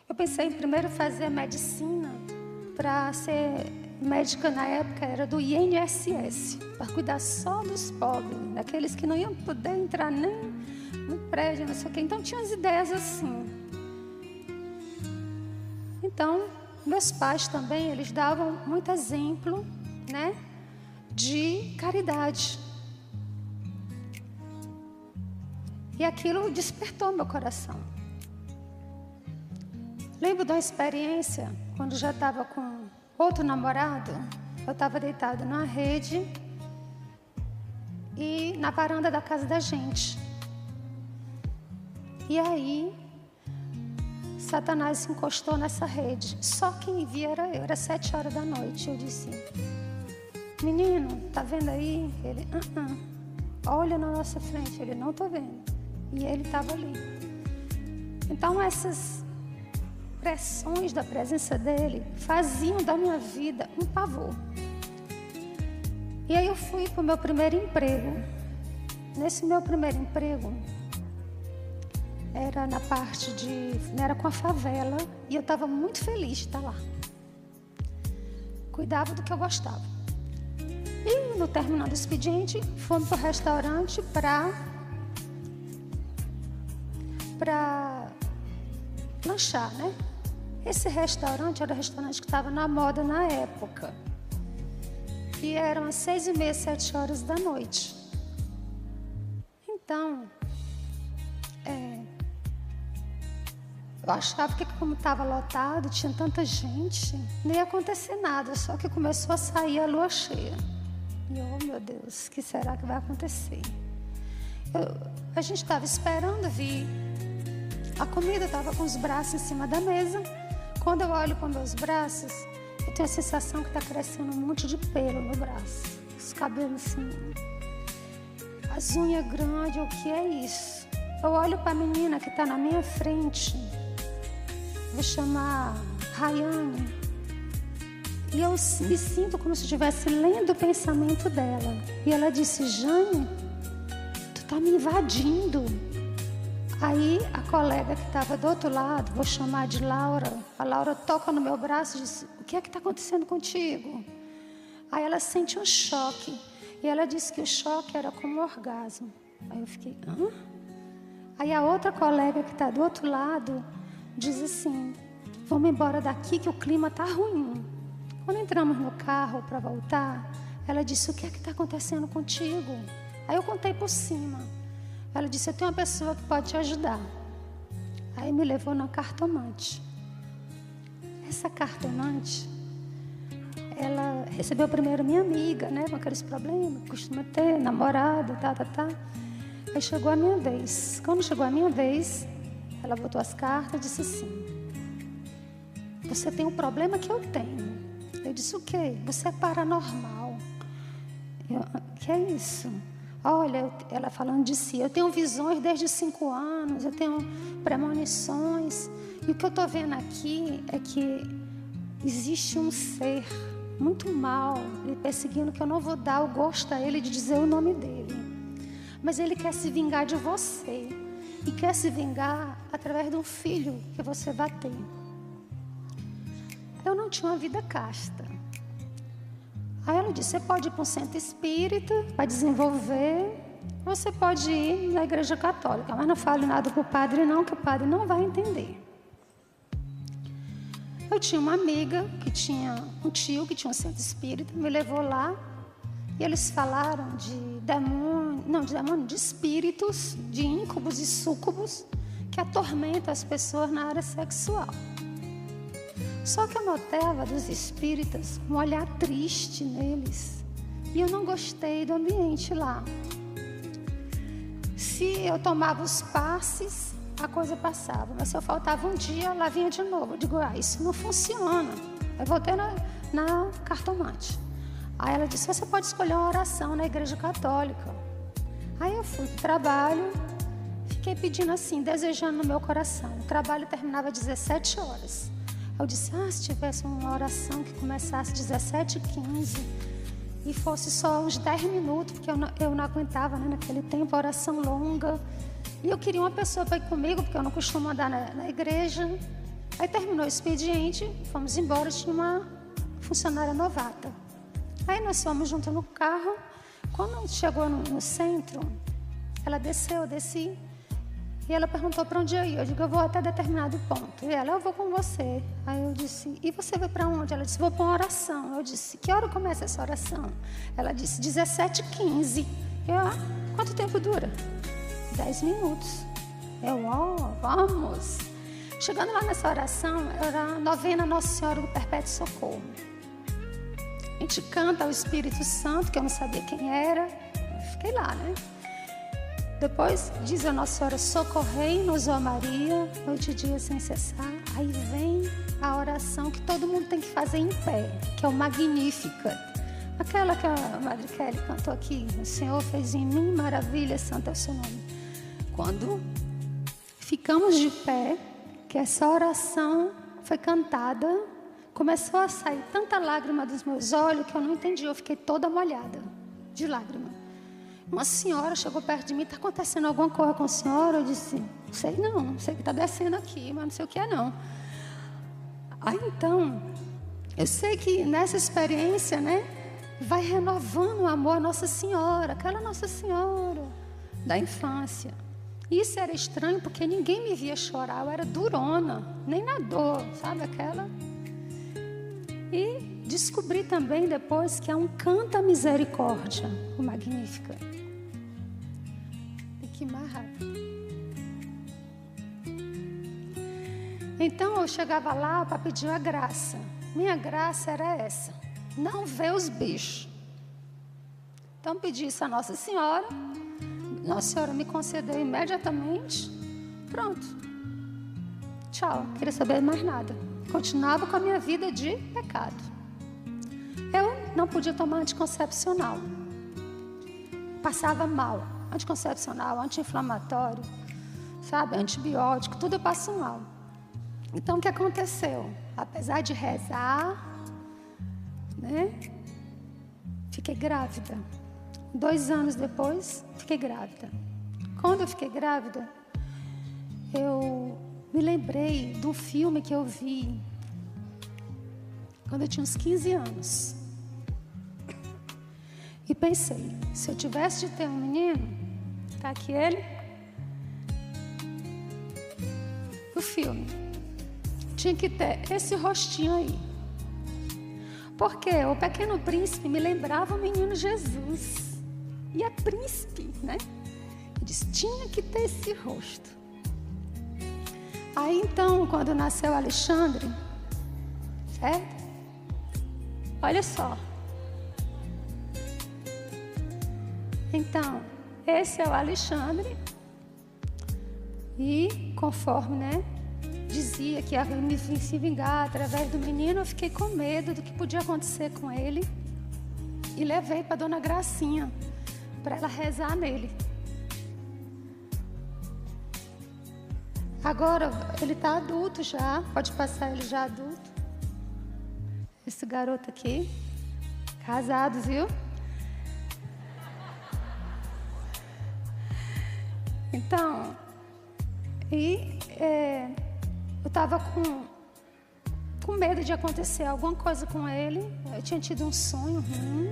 Eu pensei em primeiro fazer medicina, para ser médica na época era do INSS, para cuidar só dos pobres, daqueles que não iam poder entrar nem no prédio, não sei o quê. Então tinha as ideias assim. Então, meus pais também, eles davam muito exemplo, né, de caridade. E aquilo despertou meu coração. Lembro de uma experiência, quando já estava com outro namorado, eu estava deitada numa rede e na varanda da casa da gente. E aí, Satanás se encostou nessa rede. Só quem via era 7 horas da noite. Eu disse: menino, tá vendo aí? Ele, olha na nossa frente. Ele, não tô vendo. E ele estava ali. Então essas pressões da presença dele faziam da minha vida um pavor. E aí eu fui para o meu primeiro emprego. Nesse meu primeiro emprego, era na parte era com a favela, e eu estava muito feliz de estar lá. Cuidava do que eu gostava. E no terminal do expediente, fomos para o restaurante para lanchar, né? Esse restaurante era o restaurante que estava na moda na época. E eram às 6h30, 7 horas da noite. Então, eu achava que como estava lotado, tinha tanta gente, nem ia acontecer nada, só que começou a sair a lua cheia. E oh meu Deus, o que será que vai acontecer? A gente estava esperando vir. A comida estava com os braços em cima da mesa. Quando eu olho para meus braços, eu tenho a sensação que está crescendo um monte de pelo no braço. Os cabelos assim, as unhas grandes, o que é isso? Eu olho para a menina que está na minha frente, vou chamar Rayane, e eu me sinto como se estivesse lendo o pensamento dela. E ela disse: Jane, tu está me invadindo. Aí a colega que estava do outro lado, vou chamar de Laura, a Laura toca no meu braço e disse: o que é que está acontecendo contigo? Aí ela sente um choque. E ela disse que o choque era como um orgasmo. Aí eu fiquei: hã? Aí a outra colega que está do outro lado diz assim: vamos embora daqui que o clima está ruim. Quando entramos no carro para voltar, ela disse: o que é que está acontecendo contigo? Aí eu contei por cima. Ela disse: eu tenho uma pessoa que pode te ajudar. Aí me levou na cartomante. Essa cartomante, ela recebeu primeiro minha amiga, né, com aqueles problemas que costuma ter, namorado, tá. Aí chegou a minha vez. Quando chegou a minha vez, ela botou as cartas e disse assim: você tem um problema que eu tenho. Eu disse: o quê? Você é paranormal. O que é isso? Olha, ela falando de si: eu tenho visões desde 5 anos, eu tenho premonições. E o que eu estou vendo aqui é que existe um ser muito mal lhe perseguindo, que eu não vou dar o gosto a ele de dizer o nome dele. Mas ele quer se vingar de você. E quer se vingar através de um filho que você vai ter. Eu não tinha uma vida casta. Aí ela disse, você pode ir para um centro espírita para desenvolver, você pode ir na igreja católica, mas não fale nada para o padre não, que o padre não vai entender. Eu tinha uma amiga que tinha um tio que tinha um centro espírita, me levou lá e eles falaram de espíritos, de íncubos e súcubos que atormentam as pessoas na área sexual. Só que eu notava dos espíritas um olhar triste neles. E eu não gostei do ambiente lá. Se eu tomava os passes, a coisa passava. Mas se eu faltava um dia, ela vinha de novo. Eu digo, isso não funciona. Eu voltei na cartomante. Aí ela disse, você pode escolher uma oração na igreja católica. Aí eu fui para o trabalho, fiquei pedindo assim, desejando no meu coração. O trabalho terminava às 17 horas. Eu disse, se tivesse uma oração que começasse às 17h15 e fosse só uns 10 minutos, porque eu não aguentava, né, naquele tempo, a oração longa. E eu queria uma pessoa para ir comigo, porque eu não costumo andar na igreja. Aí terminou o expediente, fomos embora, tinha uma funcionária novata. Aí nós fomos juntos no carro. Quando chegou no centro, ela desceu, eu desci. E ela perguntou para onde eu ia. Eu digo, eu vou até determinado ponto. E ela, eu vou com você. Aí eu disse, e você vai para onde? Ela disse, vou para uma oração. Eu disse, que hora começa essa oração? Ela disse, 17h15. Eu, quanto tempo dura? 10 minutos. Eu, vamos. Chegando lá nessa oração, era a novena Nossa Senhora do Perpétuo Socorro. A gente canta ao Espírito Santo, que eu não sabia quem era. Eu fiquei lá, né? Depois diz a Nossa Senhora, socorrei-nos, ó Maria, noite e dia sem cessar. Aí vem a oração que todo mundo tem que fazer em pé, que é o Magnificat. Aquela que a Madre Kelly cantou aqui, o Senhor fez em mim maravilha, santo é o seu nome. Quando ficamos de pé, que essa oração foi cantada, começou a sair tanta lágrima dos meus olhos que eu não entendi, eu fiquei toda molhada de lágrima. Uma senhora chegou perto de mim, está acontecendo alguma coisa com a senhora? Eu disse, não sei que está descendo aqui, mas não sei o que é não. Aí então, eu sei que nessa experiência, né, vai renovando o amor à Nossa Senhora, aquela Nossa Senhora da infância. Isso era estranho porque ninguém me via chorar, eu era durona, nem na dor, sabe aquela? E descobri também depois que é um canta misericórdia, o Magnífica. Tem que ir mais rápido. Então eu chegava lá para pedir a graça. Minha graça era essa, não ver os bichos. Então pedi isso a Nossa Senhora. Nossa Senhora me concedeu imediatamente. Pronto. Tchau, não queria saber mais nada. Continuava com a minha vida de pecado. Eu não podia tomar anticoncepcional. Passava mal. Anticoncepcional, anti-inflamatório, sabe? Antibiótico, tudo eu passo mal. Então o que aconteceu? Apesar de rezar, né? Fiquei grávida. 2 anos depois, fiquei grávida. Quando eu fiquei grávida, eu me lembrei de um filme que eu vi quando eu tinha uns 15 anos. E pensei, se eu tivesse de ter um menino, tá aqui ele, o filme, tinha que ter esse rostinho aí. Porque o Pequeno Príncipe me lembrava o menino Jesus. E é príncipe, né? Eu disse, tinha que ter esse rosto. Aí então, quando nasceu Alexandre, certo? Olha só. Então, esse é o Alexandre. E conforme, né, dizia que ia me se vingar através do menino, eu fiquei com medo do que podia acontecer com ele. E levei para Dona Gracinha, para ela rezar nele. Agora, ele está adulto já, pode passar ele já adulto. Esse garoto aqui, casado, viu? Então, eu estava com medo de acontecer alguma coisa com ele. Eu tinha tido um sonho ruim,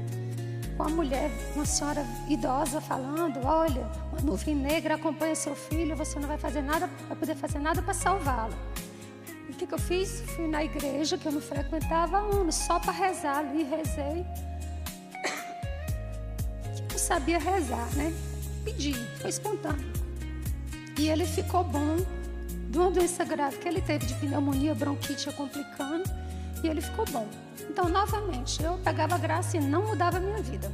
com a mulher, uma senhora idosa falando: olha, uma nuvem negra acompanha seu filho, você não vai fazer nada, vai poder fazer nada para salvá-lo. E o que eu fiz? Fui na igreja, que eu não frequentava há anos, só para rezar ali, rezei. Eu sabia rezar, né? Pedi, foi espontâneo. E ele ficou bom de uma doença grave que ele teve, de pneumonia, bronquite complicando, e ele ficou bom. Então, novamente, eu pegava a graça e não mudava a minha vida.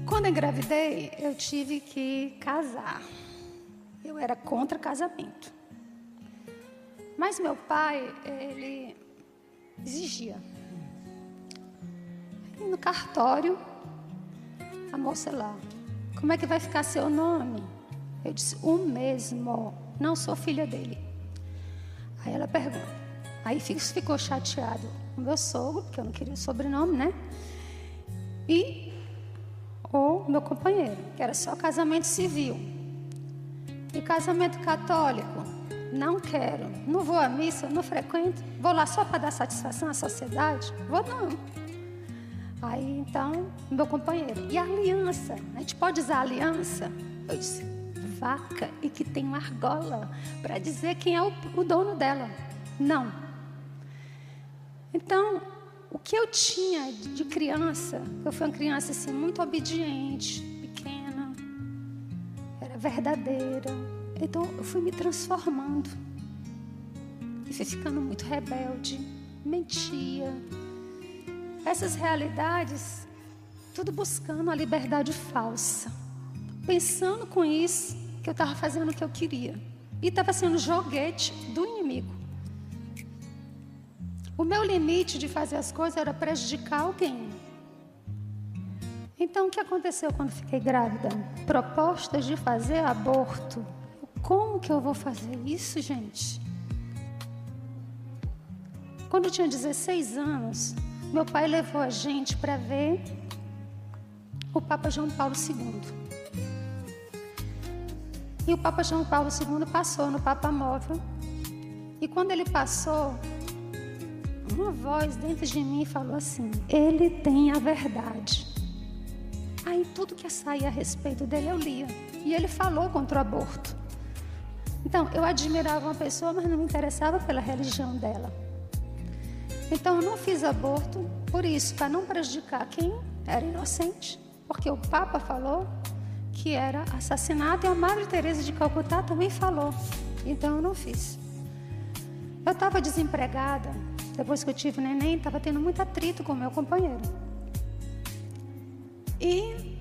Quando eu engravidei, eu tive que casar. Eu era contra casamento. Mas meu pai, ele exigia. E no cartório, a moça lá: como é que vai ficar seu nome? Eu disse: o mesmo, não sou filha dele. Aí ela pergunta. Aí ficou chateado o meu sogro, porque eu não queria o sobrenome, né? E o meu companheiro, que era só casamento civil. E casamento católico, não quero. Não vou à missa, não frequento. Vou lá só para dar satisfação à sociedade? Vou não. Aí então, meu companheiro: e a aliança? A gente pode usar a aliança? Eu disse: vaca e que tem uma argola para dizer quem é o dono dela. Não. Então, o que eu tinha de criança, eu fui uma criança assim, muito obediente, pequena, era verdadeira. Então, eu fui me transformando. E fui ficando muito rebelde, mentia. Essas realidades, tudo buscando a liberdade falsa. Pensando com isso, que eu estava fazendo o que eu queria. E estava sendo joguete do inimigo. O meu limite de fazer as coisas era prejudicar alguém. Então, o que aconteceu quando fiquei grávida? Propostas de fazer aborto. Como que eu vou fazer isso, gente? Quando eu tinha 16 anos, meu pai levou a gente para ver o Papa João Paulo II. E o Papa João Paulo II passou no Papa Móvel. E quando ele passou, uma voz dentro de mim falou assim: ele tem a verdade. Aí tudo que saía a respeito dele eu lia. E ele falou contra o aborto. Então, eu admirava uma pessoa, mas não me interessava pela religião dela. Então, eu não fiz aborto por isso, para não prejudicar quem era inocente. Porque o Papa falou que era assassinato, e a Madre Teresa de Calcutá também falou. Então eu não fiz. Eu estava desempregada, depois que eu tive neném, estava tendo muito atrito com o meu companheiro. E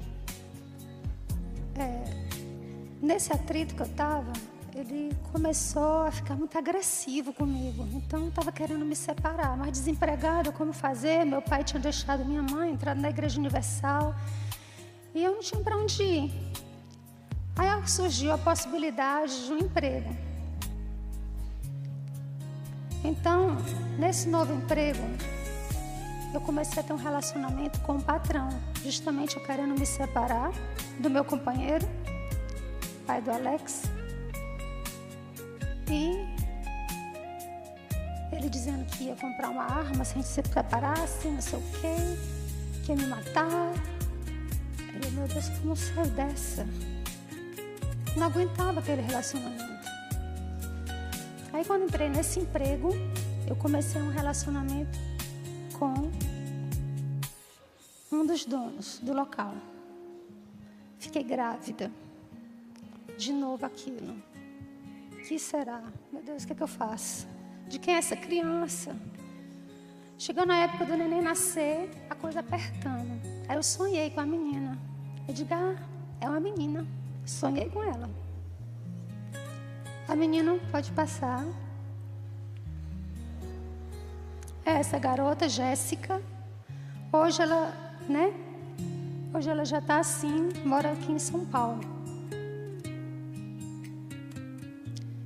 nesse atrito que eu estava, ele começou a ficar muito agressivo comigo. Então eu estava querendo me separar, mas desempregada, como fazer? Meu pai tinha deixado minha mãe, entrado na Igreja Universal, e eu não tinha para onde ir. Aí surgiu a possibilidade de um emprego. Então, nesse novo emprego, eu comecei a ter um relacionamento com o patrão. Justamente eu querendo me separar do meu companheiro, pai do Alex. E ele dizendo que ia comprar uma arma se a gente se preparasse, não sei o quê, que ia me matar. Eu, meu Deus, como eu saio dessa? Não aguentava aquele relacionamento. Aí quando entrei nesse emprego, eu comecei um relacionamento com um dos donos do local. Fiquei grávida. De novo aquilo. O que será? Meu Deus, o que é que eu faço? De quem é essa criança? Chegando a época do neném nascer, a coisa apertando. Aí eu sonhei com a menina. Eu digo: é uma menina. Sonhei com ela. A menina pode passar. Essa garota, Jéssica, hoje ela, Hoje ela já está assim, mora aqui em São Paulo.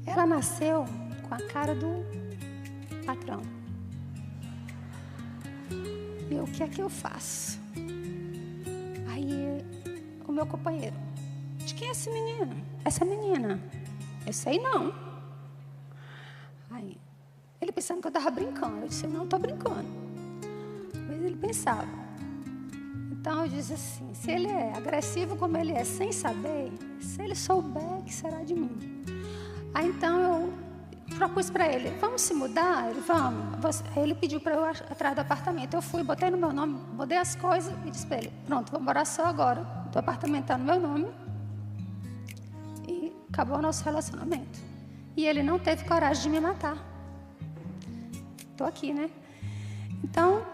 Ela nasceu com a cara do patrão. E eu, o que é que eu faço? Aí o meu companheiro, de quem é esse menino? Essa menina? Eu sei não. Aí ele pensando que eu estava brincando. Eu disse, eu não estou brincando. Mas ele pensava. Então eu disse assim, se ele é agressivo como ele é, sem saber, se ele souber, o que será de mim? Aí então eu propus para ele, vamos se mudar? Ele, vamos. Aí ele pediu para eu atrás do apartamento. Eu fui, botei no meu nome, mudei as coisas e disse para ele, pronto, vou morar só agora. O apartamento está no meu nome. E acabou o nosso relacionamento. E ele não teve coragem de me matar. Estou aqui, né? Então,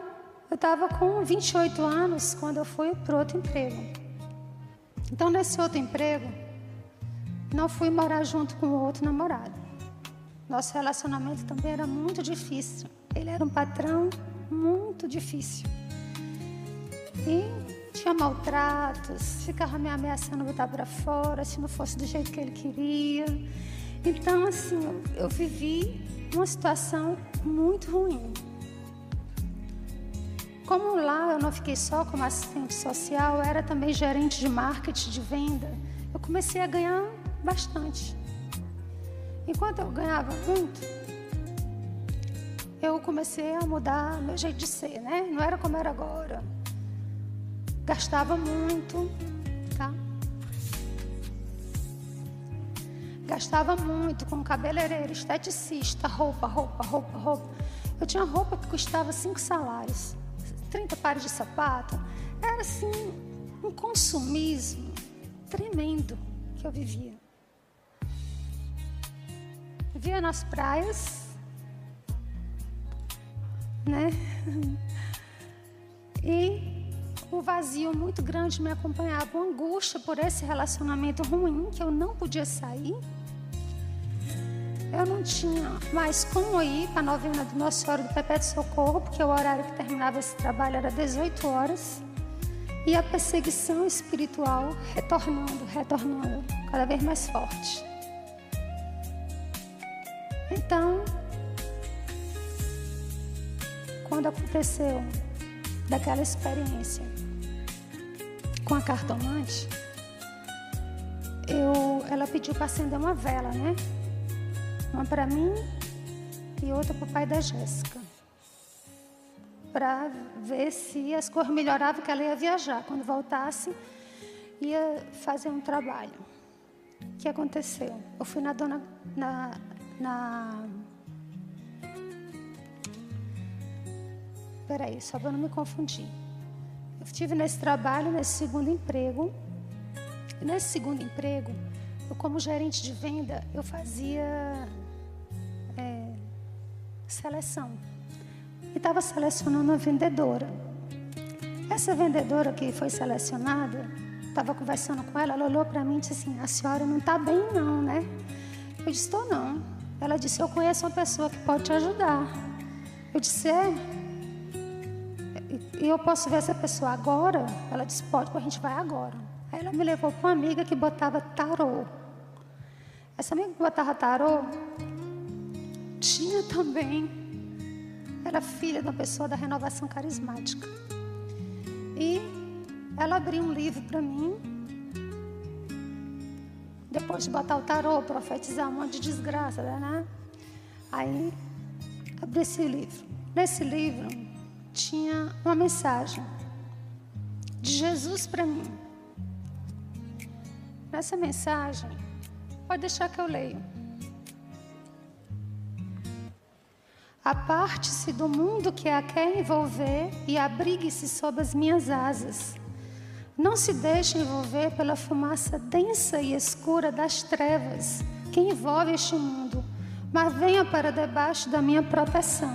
eu estava com 28 anos quando eu fui para outro emprego. Então, nesse outro emprego, não fui morar junto com o outro namorado. Nosso relacionamento também era muito difícil. Ele era um patrão muito difícil. E tinha maltratos, ficava me ameaçando botar para fora, se não fosse do jeito que ele queria. Então, assim, eu vivi uma situação muito ruim. Como lá eu não fiquei só como assistente social, eu era também gerente de marketing, de venda, eu comecei a ganhar bastante. Enquanto eu ganhava muito, eu comecei a mudar meu jeito de ser, né? Não era como era agora. Gastava muito, tá? Gastava muito com cabeleireiro, esteticista, roupa. Eu tinha roupa que custava 5 salários, 30 pares de sapato. Era assim, um consumismo tremendo que eu vivia. Vivia nas praias, né? E o vazio muito grande me acompanhava, uma angústia por esse relacionamento ruim, que eu não podia sair. Eu não tinha mais como ir para a novena do Nossa Senhora do Perpétuo Socorro, porque o horário que terminava esse trabalho era 18 horas. E a perseguição espiritual retornando, cada vez mais forte. Então, quando aconteceu daquela experiência com a cartomante, ela pediu para acender uma vela, né? Uma para mim e outra para o pai da Jéssica, para ver se as coisas melhoravam, que ela ia viajar. Quando voltasse, ia fazer um trabalho. O que aconteceu? Eu fui Peraí, só para não me confundir. Eu estive nesse trabalho, nesse segundo emprego. E nesse segundo emprego, eu, como gerente de venda, eu fazia seleção. E estava selecionando uma vendedora. Essa vendedora que foi selecionada, estava conversando com ela, ela olhou para mim e disse assim, a senhora não está bem não, né? Eu disse, estou não. Ela disse, eu conheço uma pessoa que pode te ajudar. Eu disse, e eu posso ver essa pessoa agora? Ela disse, pode, a gente vai agora. Aí ela me levou para uma amiga que botava tarô. Essa amiga que botava tarô tinha também, era filha de uma pessoa da Renovação Carismática. E ela abriu um livro para mim, depois de botar o tarô, profetizar um monte de desgraça, né? Aí abri esse livro. Nesse livro tinha uma mensagem de Jesus para mim. Nessa mensagem, pode deixar que eu leio. Aparte-se do mundo que a quer envolver e abrigue-se sob as minhas asas. Não se deixe envolver pela fumaça densa e escura das trevas que envolve este mundo, mas venha para debaixo da minha proteção.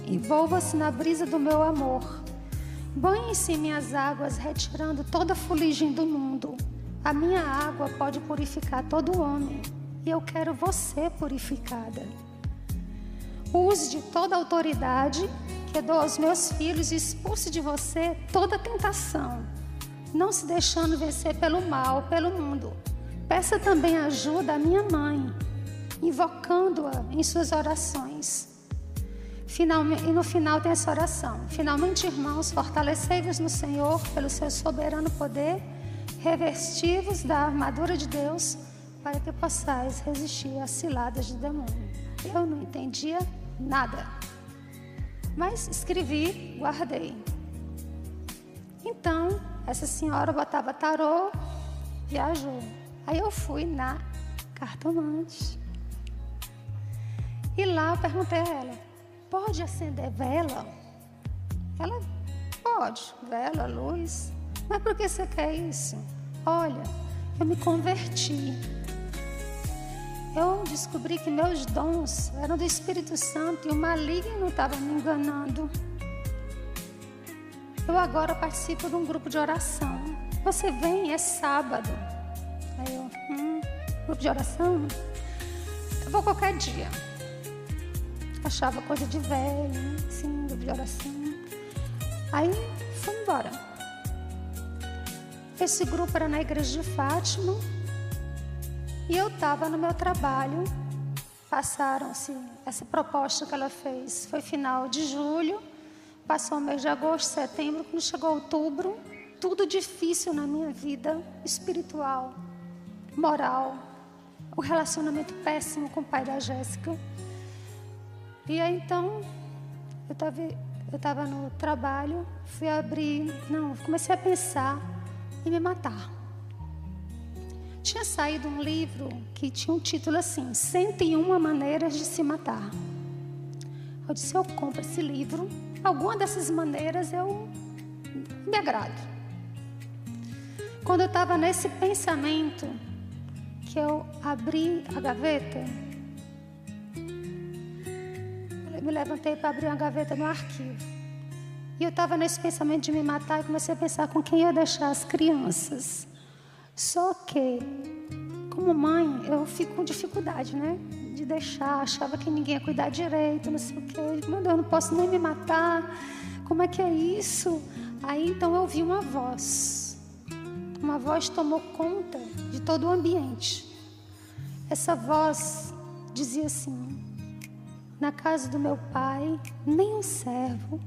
Envolva-se na brisa do meu amor. Banhe-se em minhas águas, retirando toda a fuligem do mundo. A minha água pode purificar todo homem, e eu quero você purificada. Use de toda a autoridade que dou aos meus filhos e expulse de você toda tentação, não se deixando vencer pelo mal, pelo mundo. Peça também ajuda à minha mãe, invocando-a em suas orações. E no final tem essa oração. Finalmente, irmãos, fortalecei-vos no Senhor pelo seu soberano poder, revesti-vos da armadura de Deus, para que possais resistir às ciladas do demônio. Eu não entendia nada, mas escrevi, guardei. Então, essa senhora botava tarô, viajou. Aí eu fui na cartomante. E lá eu perguntei a ela, pode acender vela? Ela, pode, vela, luz. Mas por que você quer isso? Olha, eu me converti. Eu descobri que meus dons eram do Espírito Santo e o maligno estava me enganando. Eu agora participo de um grupo de oração. Você vem, é sábado. Aí eu, grupo de oração? Eu vou qualquer dia. Achava coisa de velho, assim, grupo de oração. Aí fui embora. Esse grupo era na igreja de Fátima. E eu estava no meu trabalho. Passaram-se, essa proposta que ela fez foi final de julho. Passou o mês de agosto, setembro. Quando chegou outubro, tudo difícil na minha vida espiritual, moral, o relacionamento péssimo com o pai da Jéssica. E aí então, eu estava no trabalho, comecei a pensar em me matar. Tinha saído um livro que tinha um título assim, 101 maneiras de se matar. Eu disse, eu compro esse livro, alguma dessas maneiras eu me agrado. Quando eu estava nesse pensamento, que eu abri a gaveta, eu me levantei para abrir uma gaveta no arquivo. E eu estava nesse pensamento de me matar e comecei a pensar com quem eu ia deixar as crianças. Só que, como mãe, eu fico com dificuldade, né? De deixar, achava que ninguém ia cuidar direito, não sei o quê. Meu Deus, eu não posso nem me matar. Como é que é isso? Aí, então, eu ouvi uma voz. Uma voz tomou conta de todo o ambiente. Essa voz dizia assim, na casa do meu pai, nem um servo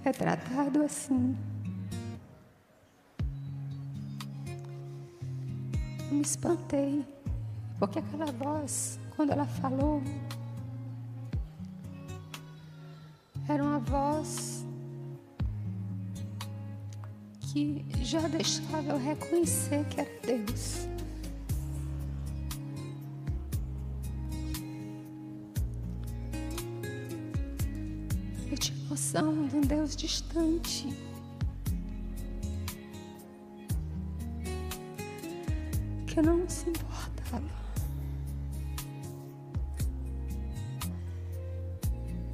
é tratado assim. Eu me espantei, porque aquela voz, quando ela falou, era uma voz que já deixava eu reconhecer que era Deus. Eu tinha noção de um Deus distante. Que não se importava.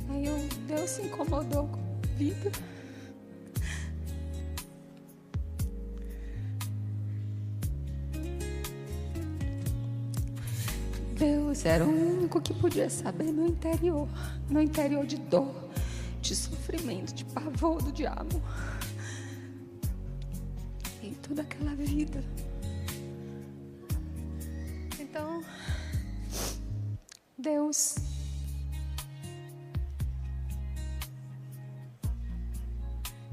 Aí Deus se incomodou com a vida. Deus era o único que podia saber meu interior de dor, de sofrimento, de pavor do diabo. E toda aquela vida. Então, Deus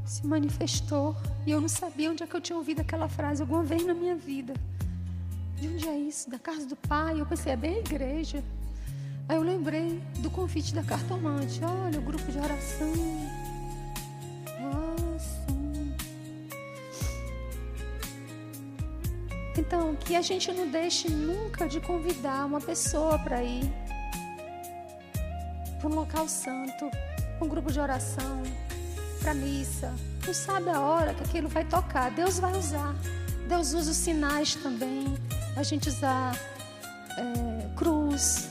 se manifestou e eu não sabia onde é que eu tinha ouvido aquela frase alguma vez na minha vida. De onde é isso? Da casa do pai? Eu pensei, é bem a igreja. Aí eu lembrei do convite da cartomante. Olha, o grupo de oração. Ah, sim. Então, que a gente não deixe nunca de convidar uma pessoa para ir para um local santo, para um grupo de oração, para a missa. Não sabe a hora que aquilo vai tocar. Deus vai usar. Deus usa os sinais também. A gente usar cruz,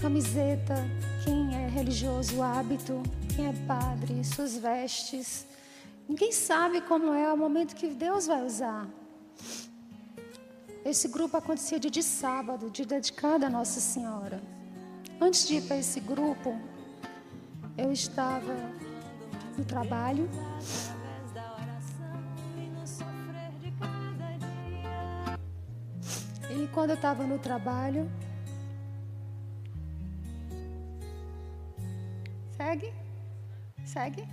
camiseta, quem é religioso, o hábito, quem é padre, suas vestes. Ninguém sabe como é o momento que Deus vai usar. Esse grupo acontecia dia de sábado, dia dedicado a Nossa Senhora. Antes de ir para esse grupo, eu estava no trabalho. quando eu estava no trabalho... Segue.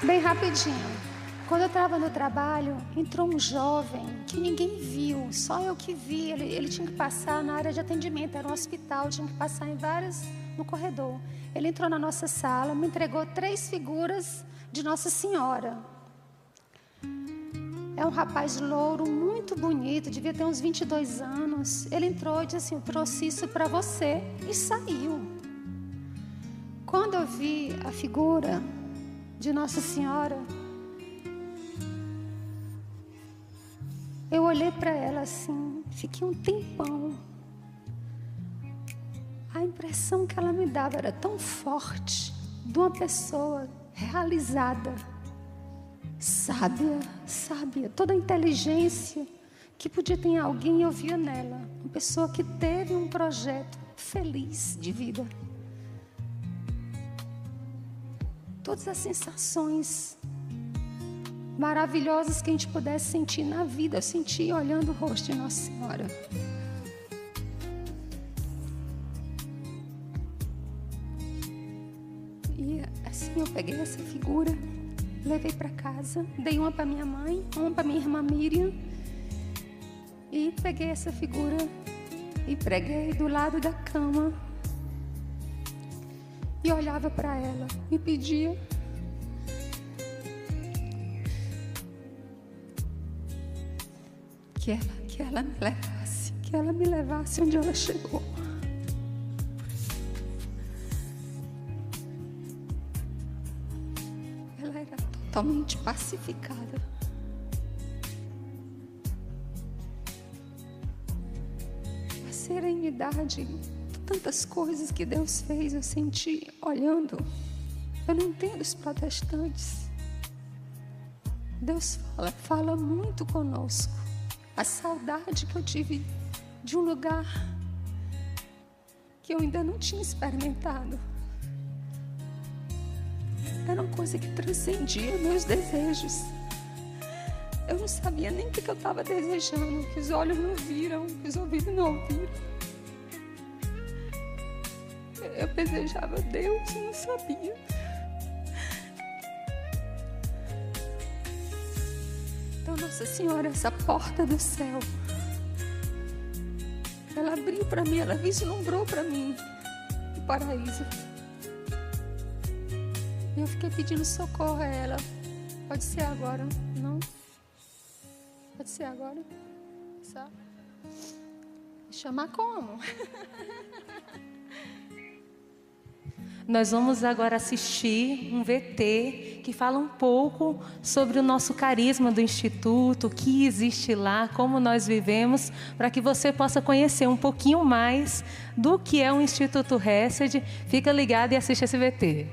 Bem rapidinho. Quando eu estava no trabalho, entrou um jovem que ninguém viu, só eu que vi. Ele tinha que passar na área de atendimento, era um hospital, tinha que passar em várias no corredor. Ele entrou na nossa sala, me entregou 3 figuras de Nossa Senhora. É um rapaz louro, muito bonito, devia ter uns 22 anos. Ele entrou e disse assim: eu trouxe isso para você, e saiu. Quando eu vi a figura de Nossa Senhora, eu olhei para ela assim, fiquei um tempão. A impressão que ela me dava era tão forte, de uma pessoa realizada, sábia, toda a inteligência que podia ter em alguém eu via nela. Uma pessoa que teve um projeto feliz de vida. Todas as sensações maravilhosas que a gente pudesse sentir na vida, eu senti olhando o rosto de Nossa Senhora. E assim eu peguei essa figura, levei para casa, dei uma para minha mãe, uma para minha irmã Miriam, e peguei essa figura e preguei do lado da cama e olhava para ela e pedia que ela me levasse onde ela chegou. Ela era totalmente pacificada. A serenidade, tantas coisas que Deus fez, eu senti olhando. Eu não entendo os protestantes. Deus fala muito conosco. A saudade que eu tive de um lugar que eu ainda não tinha experimentado. Era uma coisa que transcendia meus desejos. Eu não sabia nem o que eu estava desejando, que os olhos não viram, que os ouvidos não ouviram. Eu desejava Deus e não sabia. Então, Nossa Senhora, essa porta do céu, ela abriu para mim, ela vislumbrou para mim o paraíso. E eu fiquei pedindo socorro a ela. Pode ser agora? Não? Pode ser agora? Só? Chamar como? Nós vamos agora assistir um VT que fala um pouco sobre o nosso carisma do Instituto, o que existe lá, como nós vivemos, para que você possa conhecer um pouquinho mais do que é o Instituto Hesed. Fica ligado e assiste esse VT.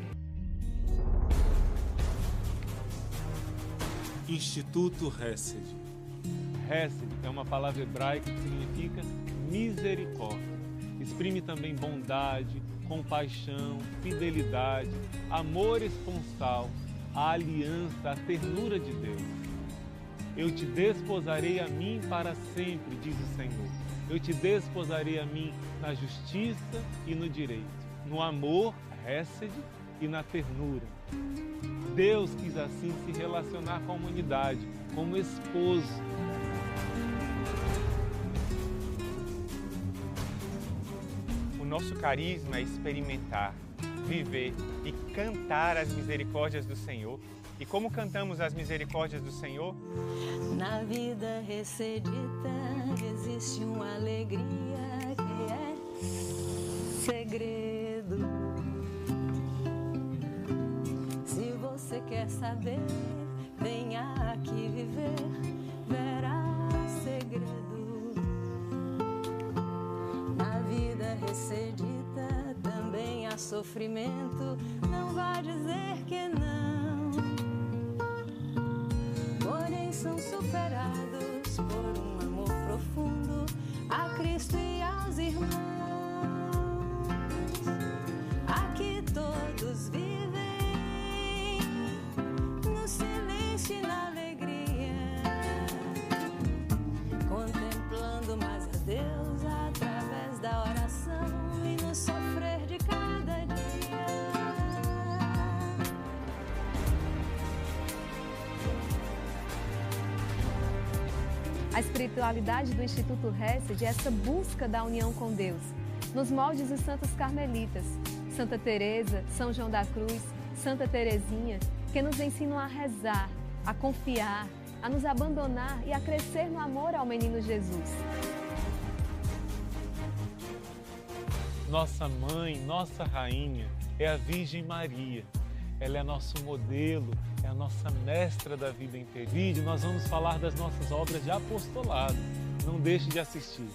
Instituto Hesed. Hesed é uma palavra hebraica que significa misericórdia. Exprime também bondade, compaixão, fidelidade, amor esponsal, a aliança, a ternura de Deus. Eu te desposarei a mim para sempre, diz o Senhor. Eu te desposarei a mim na justiça e no direito, no amor, Hesed, e na ternura. Deus quis assim se relacionar com a humanidade, como esposo. O nosso carisma é experimentar, viver e cantar as misericórdias do Senhor. E como cantamos as misericórdias do Senhor? Na vida recedida existe uma alegria que é segredo. Se você quer saber, venha aqui viver, verá segredo. Na vida recedida também há sofrimento, não vá dizer que não. Porém são superados por um amor profundo a Cristo e aos irmãos. Aqui todos vivem A espiritualidade do Instituto Hesed é essa busca da união com Deus, nos moldes dos santos carmelitas, Santa Teresa, São João da Cruz, Santa Teresinha, que nos ensinam a rezar, a confiar, a nos abandonar e a crescer no amor ao menino Jesus. Nossa mãe, nossa rainha é a Virgem Maria. Ela é nosso modelo, é a nossa mestra da vida em Intervídeo. Nós vamos falar das nossas obras de apostolado. Não deixe de assistir.